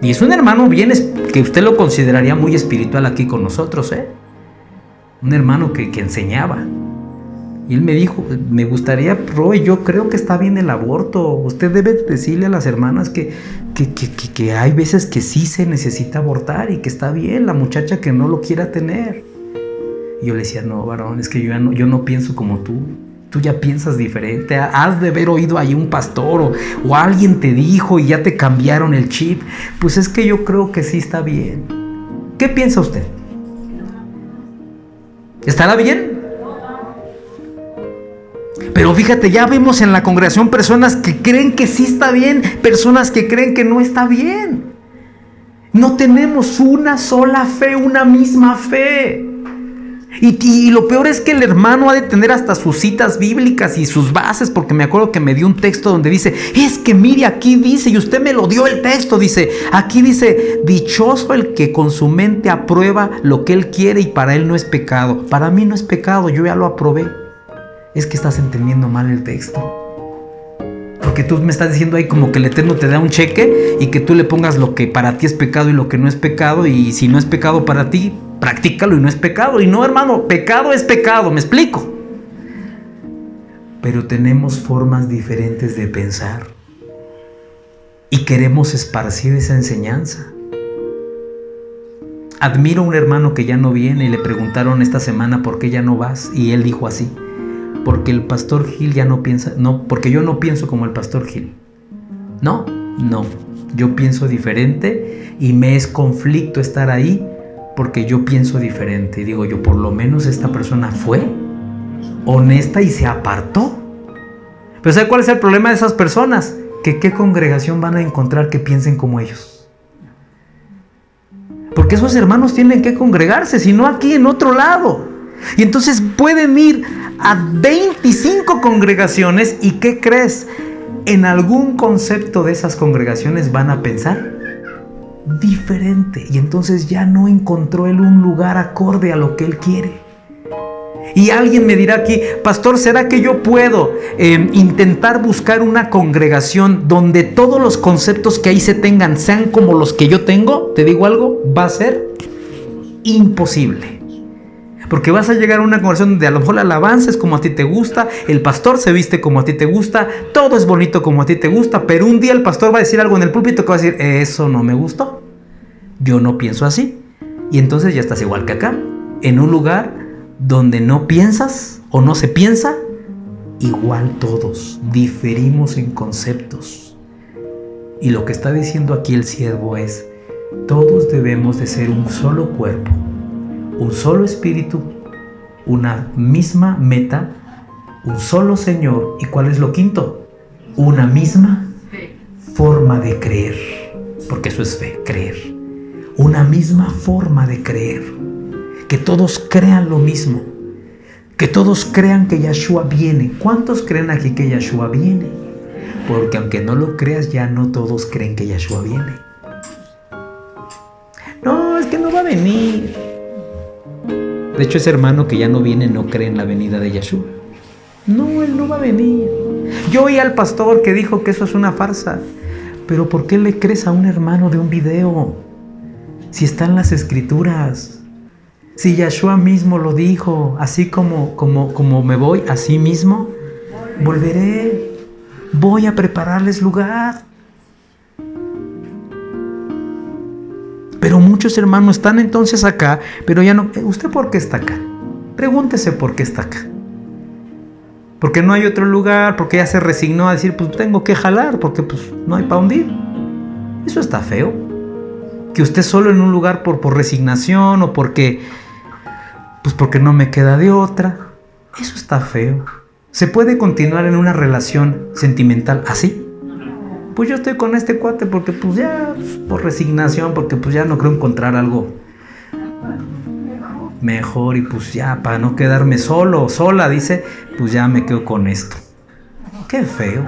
Y es un hermano bien, que usted lo consideraría muy espiritual aquí con nosotros, ¿eh? Un hermano que enseñaba. Y él me dijo, me gustaría, Roy, yo creo que está bien el aborto. Usted debe decirle a las hermanas que hay veces que sí se necesita abortar y que está bien la muchacha que no lo quiera tener. Y yo le decía, no, varón, es que yo no pienso como tú. Tú ya piensas diferente. Has de haber oído ahí un pastor o alguien te dijo y ya te cambiaron el chip. Pues es que yo creo que sí está bien. ¿Qué piensa usted? ¿Estará bien? Pero fíjate, ya vemos en la congregación personas que creen que sí está bien, personas que creen que no está bien. No tenemos una sola fe, una misma fe. Y lo peor es que el hermano ha de tener hasta sus citas bíblicas y sus bases, porque me acuerdo que me dio un texto donde dice, es que mire, aquí dice, y usted me lo dio el texto, dice, aquí dice, dichoso el que con su mente aprueba lo que él quiere y para él no es pecado. Para mí no es pecado, yo ya lo aprobé. Es que estás entendiendo mal el texto. Porque tú me estás diciendo ahí como que el Eterno te da un cheque y que tú le pongas lo que para ti es pecado y lo que no es pecado. Y si no es pecado para ti, practícalo y no es pecado. Y no, hermano, pecado es pecado, ¿me explico? Pero tenemos formas diferentes de pensar. Y queremos esparcir esa enseñanza. Admiro a un hermano que ya no viene y le preguntaron esta semana por qué ya no vas. Y él dijo así. Porque el pastor Gil ya no piensa, no, porque yo no pienso como el pastor Gil. No, yo pienso diferente y me es conflicto estar ahí porque yo pienso diferente. Y digo yo, por lo menos esta persona fue honesta y se apartó. Pero ¿sabe cuál es el problema de esas personas? Que qué congregación van a encontrar que piensen como ellos. Porque esos hermanos tienen que congregarse, si no aquí en otro lado. Y entonces pueden ir a 25 congregaciones y ¿qué crees? en algún concepto de esas congregaciones van a pensar diferente. Y entonces ya no encontró él un lugar acorde a lo que él quiere. Y alguien me dirá aquí: pastor, ¿será que yo puedo intentar buscar una congregación donde todos los conceptos que ahí se tengan sean como los que yo tengo? Te digo algo, va a ser imposible. Porque vas a llegar a una congregación donde a lo mejor la alabanza es como a ti te gusta, el pastor se viste como a ti te gusta, todo es bonito como a ti te gusta, pero un día el pastor va a decir algo en el púlpito que va a decir: eso no me gustó, yo no pienso así. Y entonces ya estás igual que acá, en un lugar donde no piensas o no se piensa igual. Todos diferimos en conceptos. Y lo que está diciendo aquí el siervo es: todos debemos de ser un solo cuerpo, un solo espíritu, una misma meta, un solo Señor. ¿Y cuál es lo quinto? Una misma forma de creer, porque eso es fe, creer. Una misma forma de creer. Que todos crean lo mismo, que todos crean que Yeshua viene. ¿Cuántos creen aquí que Yeshua viene? Porque aunque no lo creas, ya no todos creen que Yeshua viene. No, es que no va a venir. De hecho, ese hermano que ya no viene no cree en la venida de Yeshua. No, él no va a venir. Yo oí al pastor que dijo que eso es una farsa. Pero ¿por qué le crees a un hermano de un video? Si está en las escrituras. Si Yeshua mismo lo dijo: así como me voy, así mismo volveré. Voy a prepararles lugar. Pero muchos hermanos están entonces acá, pero ya no. ¿Usted por qué está acá? Pregúntese por qué está acá. Porque no hay otro lugar, porque ya se resignó a decir: pues tengo que jalar, porque pues no hay para dónde ir. Eso está feo. Que usted solo en un lugar por resignación o porque no me queda de otra. Eso está feo. ¿Se puede continuar en una relación sentimental así? Pues yo estoy con este cuate porque pues ya, por resignación, porque pues ya no creo encontrar algo mejor y pues ya, para no quedarme solo o sola, dice, pues ya me quedo con esto. Qué feo.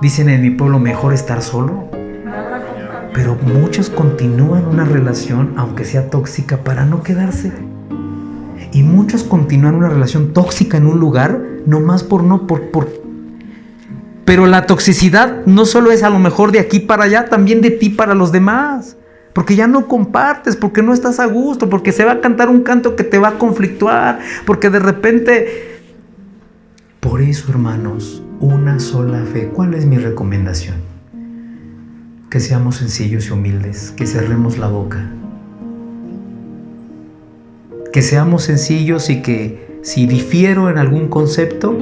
Dicen en mi pueblo: mejor estar solo. Pero muchos continúan una relación, aunque sea tóxica, para no quedarse. Y muchos continúan una relación tóxica en un lugar, nomás por. Pero la toxicidad no solo es a lo mejor de aquí para allá, también de ti para los demás. Porque ya no compartes, porque no estás a gusto, porque se va a cantar un canto que te va a conflictuar, porque de repente. Por eso, hermanos, una sola fe. ¿Cuál es mi recomendación? Que seamos sencillos y humildes, que cerremos la boca. Que seamos sencillos y que si difiero en algún concepto,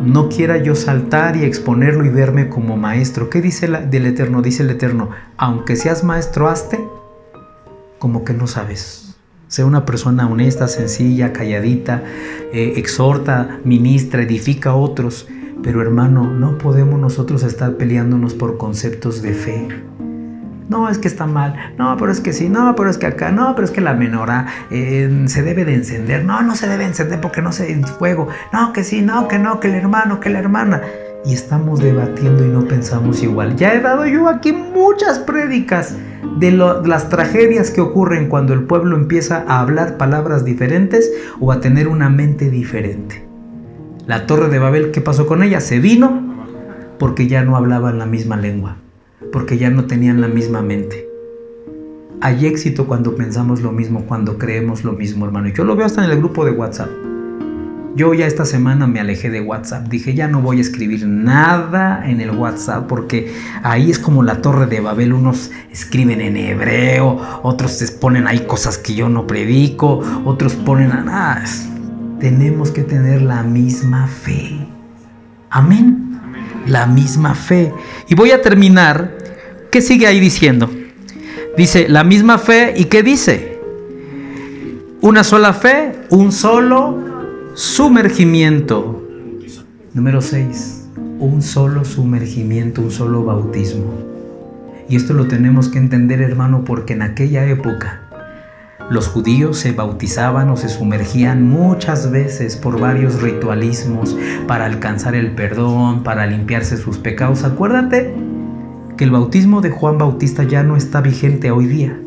no quiera yo saltar y exponerlo y verme como maestro. ¿Qué dice del Eterno? Dice el Eterno: aunque seas maestro, hazte como que no sabes. Sea una persona honesta, sencilla, calladita, exhorta, ministra, edifica a otros. Pero hermano, no podemos nosotros estar peleándonos por conceptos de fe. No, es que está mal. No, pero es que sí. No, pero es que acá. No, pero es que la menorá se debe de encender. No, no se debe encender porque no se fuego. No, que sí. No, que el hermano, que la hermana. Y estamos debatiendo y no pensamos igual. Ya he dado yo aquí muchas prédicas de las tragedias que ocurren cuando el pueblo empieza a hablar palabras diferentes o a tener una mente diferente. La Torre de Babel, ¿qué pasó con ella? Se vino porque ya no hablaban la misma lengua, porque ya no tenían la misma mente. Hay éxito cuando pensamos lo mismo, cuando creemos lo mismo, hermano. Y yo lo veo hasta en el grupo de WhatsApp. Yo ya esta semana me alejé de WhatsApp. Dije, ya no voy a escribir nada en el WhatsApp porque ahí es como la Torre de Babel. Unos escriben en hebreo, otros se ponen ahí cosas que yo no predico, otros ponen nada. Tenemos que tener la misma fe. Amén. La misma fe. Y voy a terminar. ¿Qué sigue ahí diciendo? Dice, la misma fe. ¿Y qué dice? Una sola fe, un solo sumergimiento. Número 6. Un solo sumergimiento, un solo bautismo. Y esto lo tenemos que entender, hermano, porque en aquella época Los judíos se bautizaban o se sumergían muchas veces por varios ritualismos para alcanzar el perdón, para limpiarse sus pecados. Acuérdate que el bautismo de Juan Bautista ya no está vigente hoy día.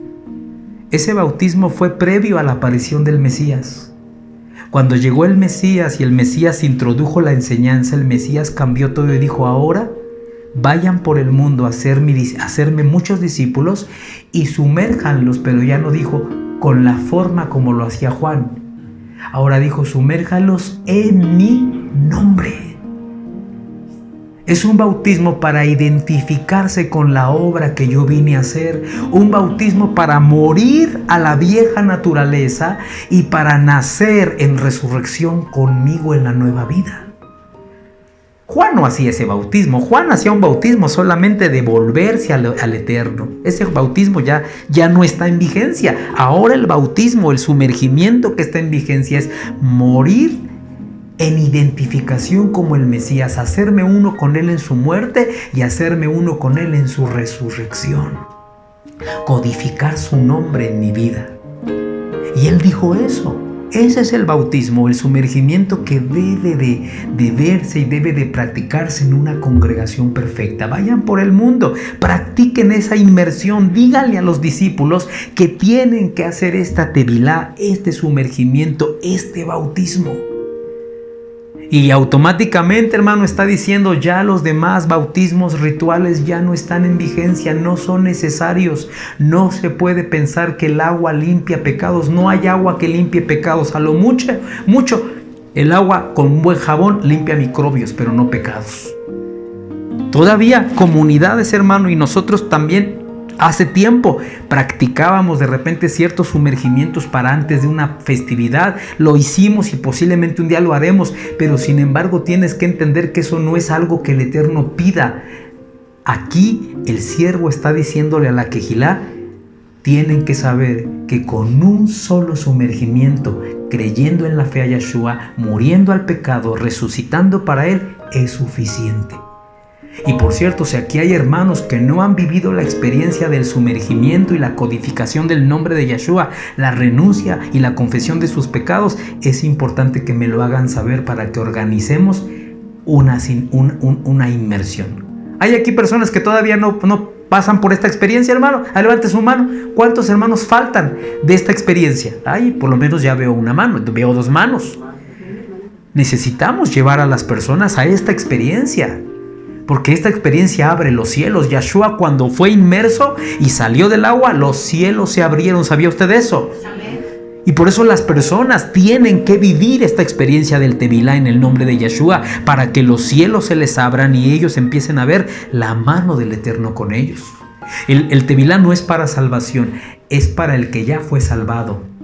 Ese bautismo fue previo a la aparición del Mesías. Cuando llegó el Mesías y el Mesías introdujo la enseñanza, el Mesías cambió todo y dijo: ahora vayan por el mundo a hacerme muchos discípulos y sumérjanlos, pero ya no dijo con la forma como lo hacía Juan. Ahora dijo: sumérjanlos en mi nombre. Es un bautismo para identificarse con la obra que yo vine a hacer, un bautismo para morir a la vieja naturaleza y para nacer en resurrección conmigo en la nueva vida. Juan no hacía ese bautismo. Juan hacía un bautismo solamente de volverse al Eterno. Ese bautismo ya no está en vigencia. Ahora el bautismo, el sumergimiento que está en vigencia es morir en identificación como el Mesías, hacerme uno con Él en su muerte y hacerme uno con Él en su resurrección. Codificar su nombre en mi vida. Y Él dijo eso. Ese es el bautismo, el sumergimiento que debe de verse y debe de practicarse en una congregación perfecta. Vayan por el mundo, practiquen esa inmersión, díganle a los discípulos que tienen que hacer esta tevilá, este sumergimiento, este bautismo. Y automáticamente, hermano, está diciendo: ya los demás bautismos rituales ya no están en vigencia, no son necesarios. No se puede pensar que el agua limpia pecados. No hay agua que limpie pecados. A lo mucho, el agua con buen jabón limpia microbios, pero no pecados. Todavía comunidades, hermano, y nosotros también hace tiempo practicábamos de repente ciertos sumergimientos para antes de una festividad. Lo hicimos y posiblemente un día lo haremos, pero sin embargo tienes que entender que eso no es algo que el Eterno pida. Aquí el siervo está diciéndole a la Kehilá: tienen que saber que con un solo sumergimiento, creyendo en la fe a Yeshua, muriendo al pecado, resucitando para Él, es suficiente. Y por cierto, si aquí hay hermanos que no han vivido la experiencia del sumergimiento y la codificación del nombre de Yeshua, la renuncia y la confesión de sus pecados, es importante que me lo hagan saber para que organicemos una inmersión. Hay aquí personas que todavía no pasan por esta experiencia, hermano. Levante su mano. ¿Cuántos hermanos faltan de esta experiencia? Ay, por lo menos ya veo una mano, veo dos manos. Necesitamos llevar a las personas a esta experiencia, porque esta experiencia abre los cielos. Yeshua, cuando fue inmerso y salió del agua, los cielos se abrieron. ¿Sabía usted eso? Amén. Y por eso las personas tienen que vivir esta experiencia del tevilá en el nombre de Yeshua, para que los cielos se les abran y ellos empiecen a ver la mano del Eterno con ellos. El tevilá no es para salvación, es para el que ya fue salvado.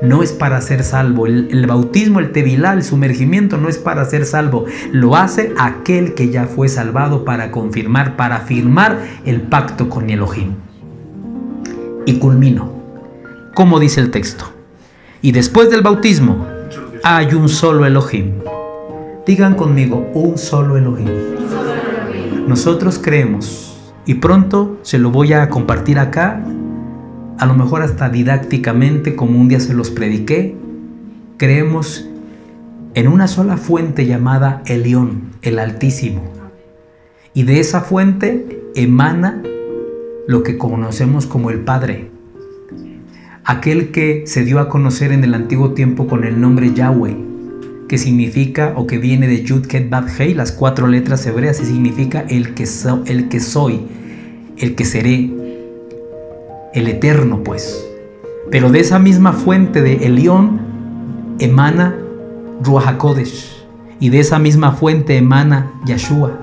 No es para ser salvo. El bautismo, el tevilá, el sumergimiento no es para ser salvo. Lo hace aquel que ya fue salvado para confirmar, para firmar el pacto con Elohim. Y culmino, como dice el texto: y después del bautismo hay un solo Elohim. Digan conmigo: un solo Elohim. Nosotros creemos, y pronto se lo voy a compartir acá, a lo mejor hasta didácticamente, como un día se los prediqué. Creemos en una sola fuente llamada Elión, el Altísimo. Y de esa fuente emana lo que conocemos como el Padre. Aquel que se dio a conocer en el antiguo tiempo con el nombre Yahweh, que significa, o que viene de Yud Ket Vav Hei, las 4 letras hebreas, y significa el que soy, el que seré. El Eterno, pues. Pero de esa misma fuente de Elión emana Ruach HaKodesh, y de esa misma fuente emana Yeshua.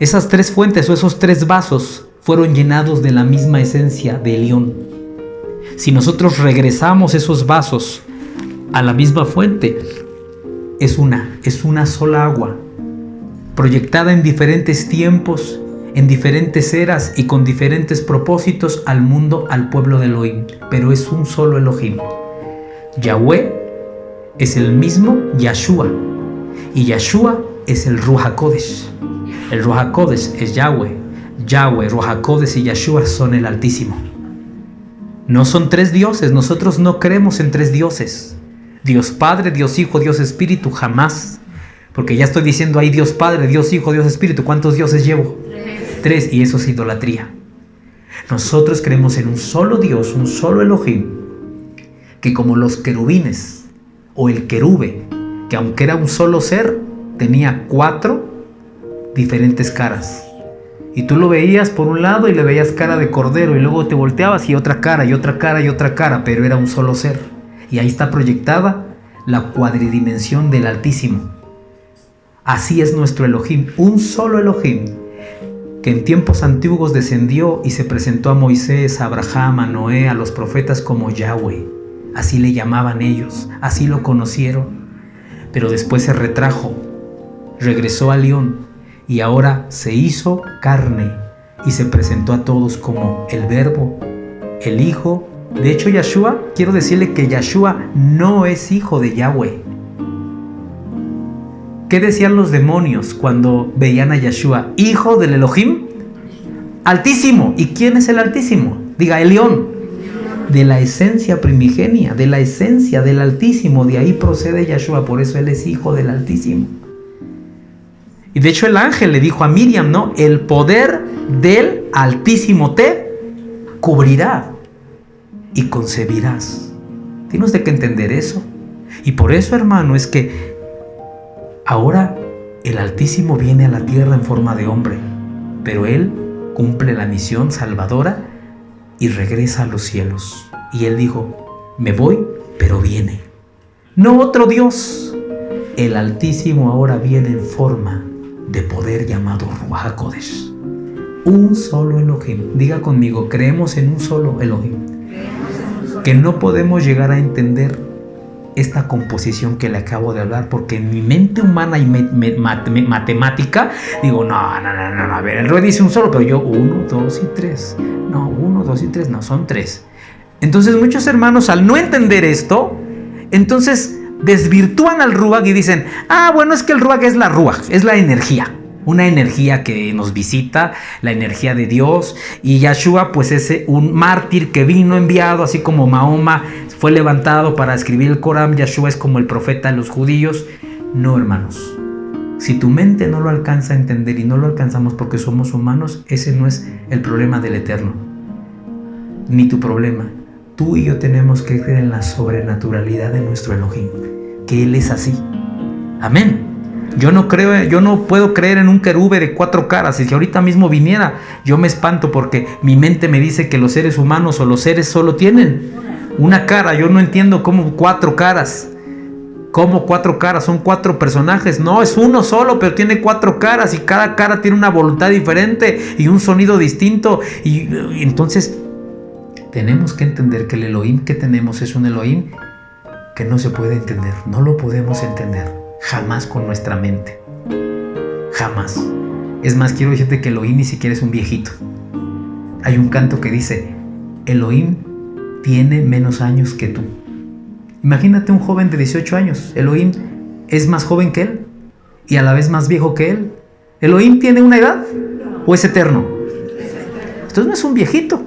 Esas 3 fuentes, o esos 3 vasos, fueron llenados de la misma esencia de Elión. Si nosotros regresamos esos vasos a la misma fuente, es una sola agua, proyectada en diferentes tiempos, en diferentes eras y con diferentes propósitos al mundo, al pueblo de Elohim, pero es un solo Elohim. Yahweh es el mismo Yeshua, y Yeshua es el Ruach HaKodesh. El Ruach HaKodesh es Yahweh. Yahweh, Ruach HaKodesh y Yeshua son el Altísimo. No son tres dioses, nosotros no creemos en tres dioses. Dios Padre, Dios Hijo, Dios Espíritu, jamás. Porque ya estoy diciendo ahí Dios Padre, Dios Hijo, Dios Espíritu. ¿Cuántos dioses llevo? Tres, y eso es idolatría. Nosotros creemos en un solo Dios, un solo Elohim, que como los querubines o el querube, que aunque era un solo ser, tenía 4 diferentes caras. Y tú lo veías por un lado y le veías cara de cordero, y luego te volteabas y otra cara y otra cara y otra cara, pero era un solo ser. Y ahí está proyectada la cuadridimensión del Altísimo. Así es nuestro Elohim, un solo Elohim, que en tiempos antiguos descendió y se presentó a Moisés, a Abraham, a Noé, a los profetas como Yahweh. Así le llamaban ellos, así lo conocieron. Pero después se retrajo, regresó a León y ahora se hizo carne y se presentó a todos como el Verbo, el Hijo. De hecho, Yahshua, quiero decirle que Yahshua no es hijo de Yahweh. ¿Qué decían los demonios cuando veían a Yahshua? Hijo del Elohim Altísimo. ¿Y quién es el Altísimo? Diga, el León. De la esencia primigenia, de la esencia del Altísimo. De ahí procede Yahshua, por eso él es hijo del Altísimo. Y de hecho el ángel le dijo a Miriam, ¿no? El poder del Altísimo te cubrirá y concebirás. Tienes de que entender eso. Y por eso, hermano, es que ahora el Altísimo viene a la tierra en forma de hombre, pero Él cumple la misión salvadora y regresa a los cielos. Y Él dijo, me voy, pero viene. No otro Dios. El Altísimo ahora viene en forma de poder llamado Ruach HaKodesh. Un solo Elohim. Diga conmigo, creemos en un solo Elohim. Que no podemos llegar a entender esta composición que le acabo de hablar, porque en mi mente humana y matemática digo, no, a ver, el Rey dice un solo, pero yo 1, 2 y 3. No, 1, 2 y 3, no, son 3. Entonces muchos hermanos, al no entender esto, entonces desvirtúan al Ruach y dicen, bueno, es que el Ruach es la Ruach, es la energía. Una energía que nos visita, la energía de Dios. Y Yahshua pues es un mártir que vino enviado, así como Mahoma fue levantado para escribir el Corán. Yahshua es como el profeta de los judíos. No, hermanos, si tu mente no lo alcanza a entender, y no lo alcanzamos porque somos humanos, ese no es el problema del Eterno, ni tu problema. Tú y yo tenemos que creer en la sobrenaturalidad de nuestro Elohim, que Él es así. Amén. Yo no puedo creer en un querube de 4 caras. Y si ahorita mismo viniera, yo me espanto, porque mi mente me dice que los seres humanos o los seres solo tienen una cara. Yo no entiendo cómo 4 caras. ¿Cómo 4 caras? Son 4 personajes. No, es uno solo, pero tiene 4 caras, y cada cara tiene una voluntad diferente y un sonido distinto. Y entonces tenemos que entender que el Elohim que tenemos es un Elohim que no se puede entender. No lo podemos entender. Jamás con nuestra mente. Jamás. Es más, quiero decirte que Elohim ni siquiera es un viejito. Hay un canto que dice, Elohim tiene menos años que tú. Imagínate un joven de 18 años. Elohim es más joven que él y a la vez más viejo que él. ¿Elohim tiene una edad o es eterno? Entonces no es un viejito.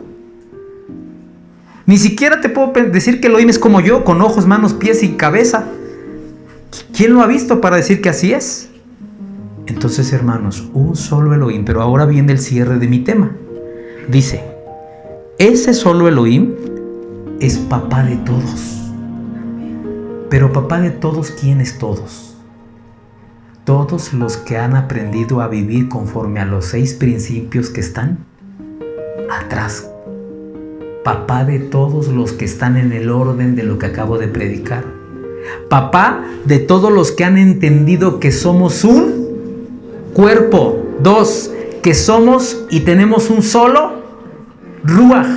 Ni siquiera te puedo decir que Elohim es como yo, con ojos, manos, pies y cabeza. ¿Quién lo ha visto para decir que así es? Entonces, hermanos, un solo Elohim. Pero ahora viene el cierre de mi tema. Dice, ese solo Elohim es papá de todos. Pero papá de todos, ¿quiénes todos? Todos los que han aprendido a vivir conforme a los 6 principios que están atrás. Papá de todos los que están en el orden de lo que acabo de predicar. Papá de todos los que han entendido que somos un cuerpo. 2, que somos y tenemos un solo Ruach.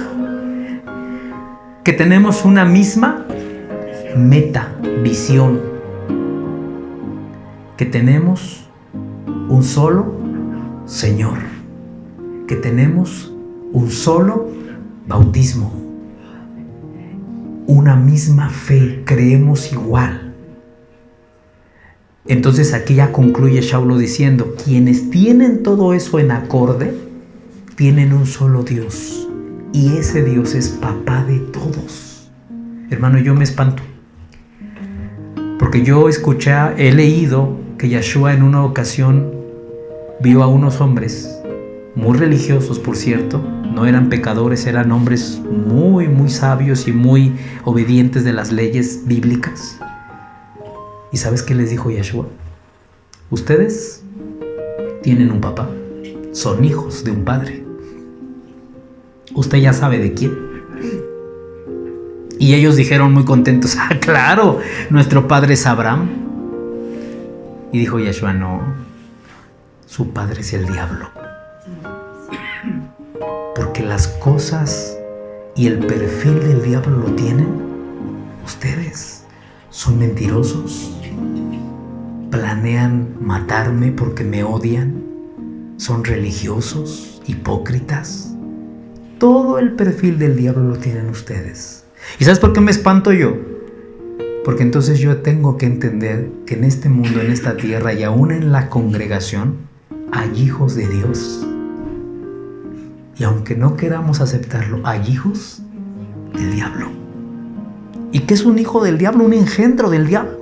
Que tenemos una misma meta, visión. Que tenemos un solo Señor. Que tenemos un solo bautismo. Una misma fe, creemos igual. Entonces aquí ya concluye Shaulo diciendo, quienes tienen todo eso en acorde, tienen un solo Dios, Y ese Dios es papá de todos. Hermano, yo me espanto. Porque yo he leído que Yeshua en una ocasión vio a unos hombres muy religiosos, por cierto, no eran pecadores, eran hombres muy, muy sabios y muy obedientes de las leyes bíblicas. ¿Y sabes qué les dijo Yeshua? Ustedes tienen un papá, son hijos de un padre. Usted ya sabe de quién. Y ellos dijeron muy contentos, claro, nuestro padre es Abraham. Y dijo Yeshua, no, su padre es el diablo. Porque las cosas y el perfil del diablo lo tienen ustedes. Son mentirosos, planean matarme porque me odian, son religiosos, hipócritas. Todo el perfil del diablo lo tienen ustedes. ¿Y sabes por qué me espanto yo? Porque entonces yo tengo que entender que en este mundo, en esta tierra y aún en la congregación hay hijos de Dios. Y aunque no queramos aceptarlo, hay hijos del diablo. ¿Y qué es un hijo del diablo? Un engendro del diablo.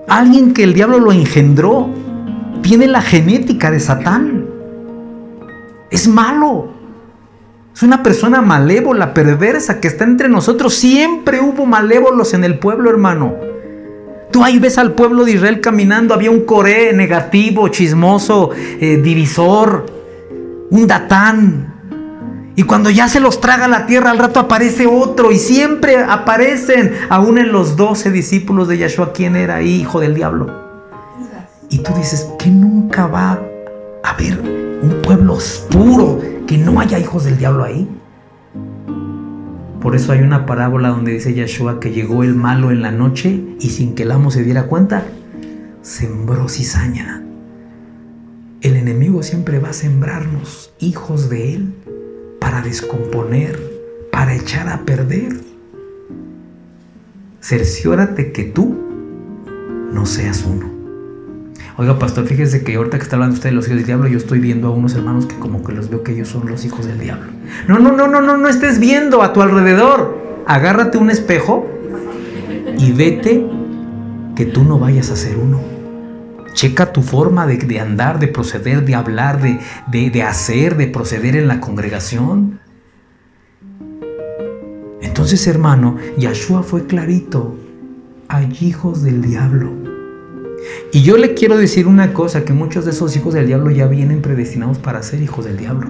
Alguien que el diablo lo engendró. Tiene la genética de Satán. Es malo. Es una persona malévola, perversa, que está entre nosotros. Siempre hubo malévolos en el pueblo, hermano. Tú ahí ves al pueblo de Israel caminando. Había un Coré negativo, chismoso, divisor, un Datán. Y cuando ya se los traga la tierra, al rato aparece otro. Y siempre aparecen, aún en los 12 discípulos de Yeshua, ¿quién era ahí? Hijo del diablo. Y tú dices, ¿que nunca va a haber un pueblo puro, que no haya hijos del diablo ahí? Por eso hay una parábola donde dice Yeshua que llegó el malo en la noche y sin que el amo se diera cuenta, sembró cizaña. El enemigo siempre va a sembrarnos hijos de él para descomponer, para echar a perder. Cerciórate que tú no seas uno. Oiga, pastor, fíjese que ahorita que está hablando usted de los hijos del diablo, yo estoy viendo a unos hermanos que como que los veo que ellos son los hijos del diablo. No estés viendo a tu alrededor. Agárrate un espejo y vete que tú no vayas a ser uno. Checa tu forma de andar, de proceder, de hablar, de hacer, de proceder en la congregación. Entonces, hermano, Yeshua fue clarito. Hay hijos del diablo. Y yo le quiero decir una cosa, que muchos de esos hijos del diablo ya vienen predestinados para ser hijos del diablo.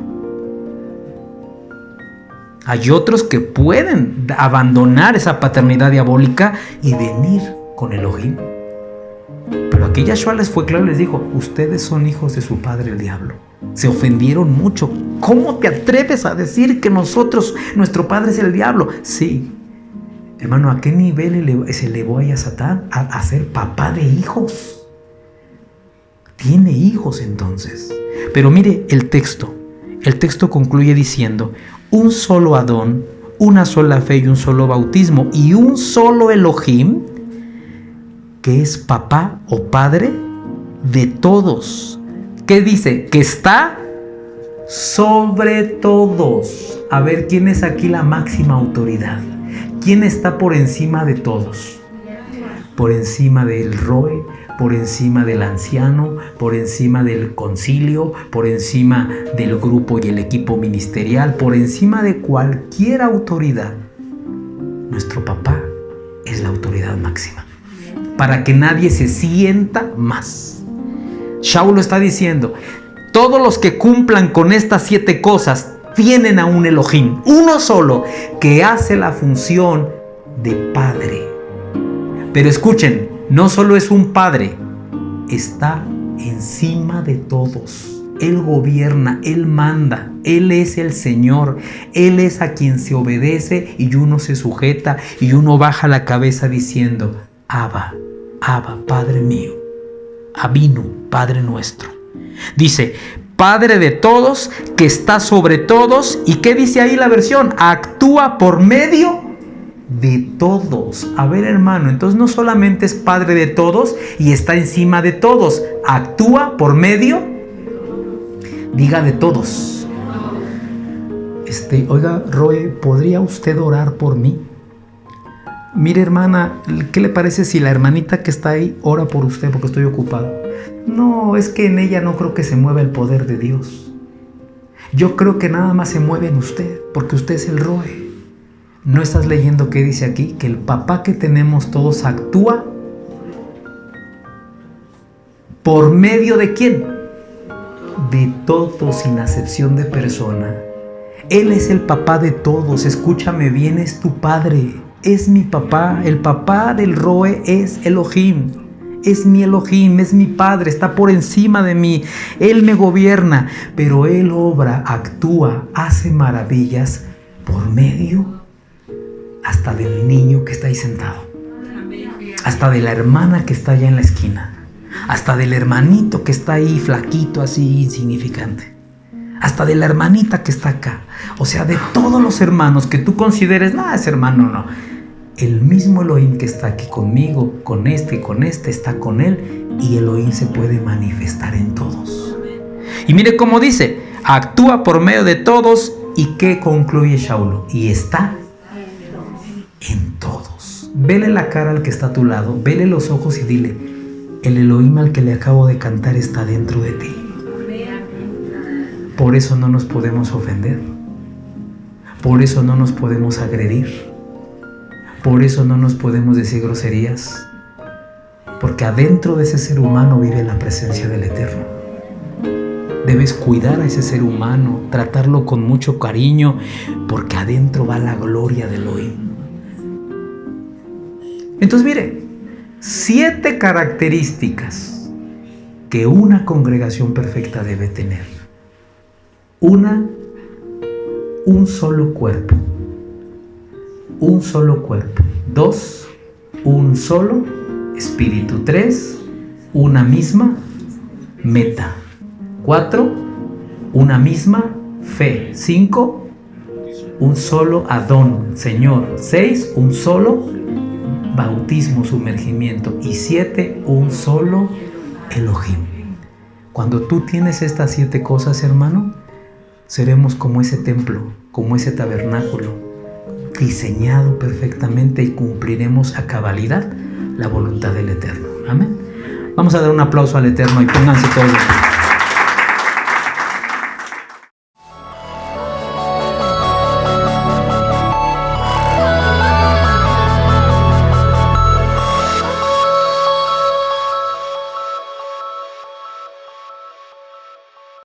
Hay otros que pueden abandonar esa paternidad diabólica y venir con Elohim. Pero aquí Yeshua les fue claro y les dijo, ustedes son hijos de su padre el diablo. Se ofendieron mucho. ¿Cómo te atreves a decir que nuestro padre es el diablo? Sí. Hermano, ¿a qué nivel se elevó a Satán? A ser papá de hijos. Tiene hijos entonces. Pero mire el texto. El texto concluye diciendo, un solo Adón, una sola fe y un solo bautismo y un solo Elohim, que es papá o padre de todos. ¿Qué dice? Que está sobre todos. A ver, ¿quién es aquí la máxima autoridad? ¿Quién está por encima de todos? Por encima del Roe, por encima del anciano, por encima del concilio, por encima del grupo y el equipo ministerial, por encima de cualquier autoridad. Nuestro papá es la autoridad máxima. Para que nadie se sienta más. Shaul está diciendo, todos los que cumplan con estas 7 cosas tienen a un Elohim, uno solo, que hace la función de padre. Pero escuchen, no solo es un padre, está encima de todos. Él gobierna, Él manda, Él es el Señor, Él es a quien se obedece y uno se sujeta y uno baja la cabeza diciendo, Abba, Padre mío, Abinu, Padre nuestro. Dice, Padre de todos, que está sobre todos. ¿Y qué dice ahí la versión? Actúa por medio de todos. A ver, hermano, entonces no solamente es Padre de todos y está encima de todos. Actúa por medio, diga, de todos. Oiga, Roe, ¿podría usted orar por mí? Mire, hermana, ¿qué le parece si la hermanita que está ahí ora por usted porque estoy ocupado? No, es que en ella no creo que se mueva el poder de Dios. Yo creo que nada más se mueve en usted, porque usted es el Roe. ¿No estás leyendo qué dice aquí? Que el papá que tenemos todos actúa ¿por medio de quién? De todos, sin acepción de persona. Él es el papá de todos. Escúchame bien, es tu padre. Es mi papá. El papá del Roe es Elohim. Es mi Elohim, es mi padre. Está por encima de mí. Él me gobierna. Pero Él obra, actúa, hace maravillas por medio hasta del niño que está ahí sentado. Hasta de la hermana que está allá en la esquina. Hasta del hermanito que está ahí flaquito, así insignificante. Hasta de la hermanita que está acá. O sea, de todos los hermanos que tú consideres, no, ese hermano no. El mismo Elohim que está aquí conmigo, con este y con este, está con él. Y Elohim se puede manifestar en todos. Y mire cómo dice, actúa por medio de todos. ¿Y qué concluye Shaulo? Y está en todos. Vele la cara al que está a tu lado, vele los ojos y dile, el Elohim al que le acabo de cantar está dentro de ti. Por eso no nos podemos ofender. Por eso no nos podemos agredir. Por eso no nos podemos decir groserías. Porque adentro de ese ser humano vive la presencia del Eterno. Debes cuidar a ese ser humano, tratarlo con mucho cariño, porque adentro va la gloria del Elohim. Entonces mire, 7 características que una congregación perfecta debe tener. 1, un solo cuerpo. Un solo cuerpo. 2, un solo espíritu. 3, una misma meta. 4, una misma fe. 5, un solo Adón, Señor. 6, un solo bautismo, sumergimiento. Y 7, un solo Elohim. Cuando tú tienes estas 7 cosas, hermano, seremos como ese templo, como ese tabernáculo, diseñado perfectamente, y cumpliremos a cabalidad la voluntad del Eterno. Amén. Vamos a dar un aplauso al Eterno y pónganse todos.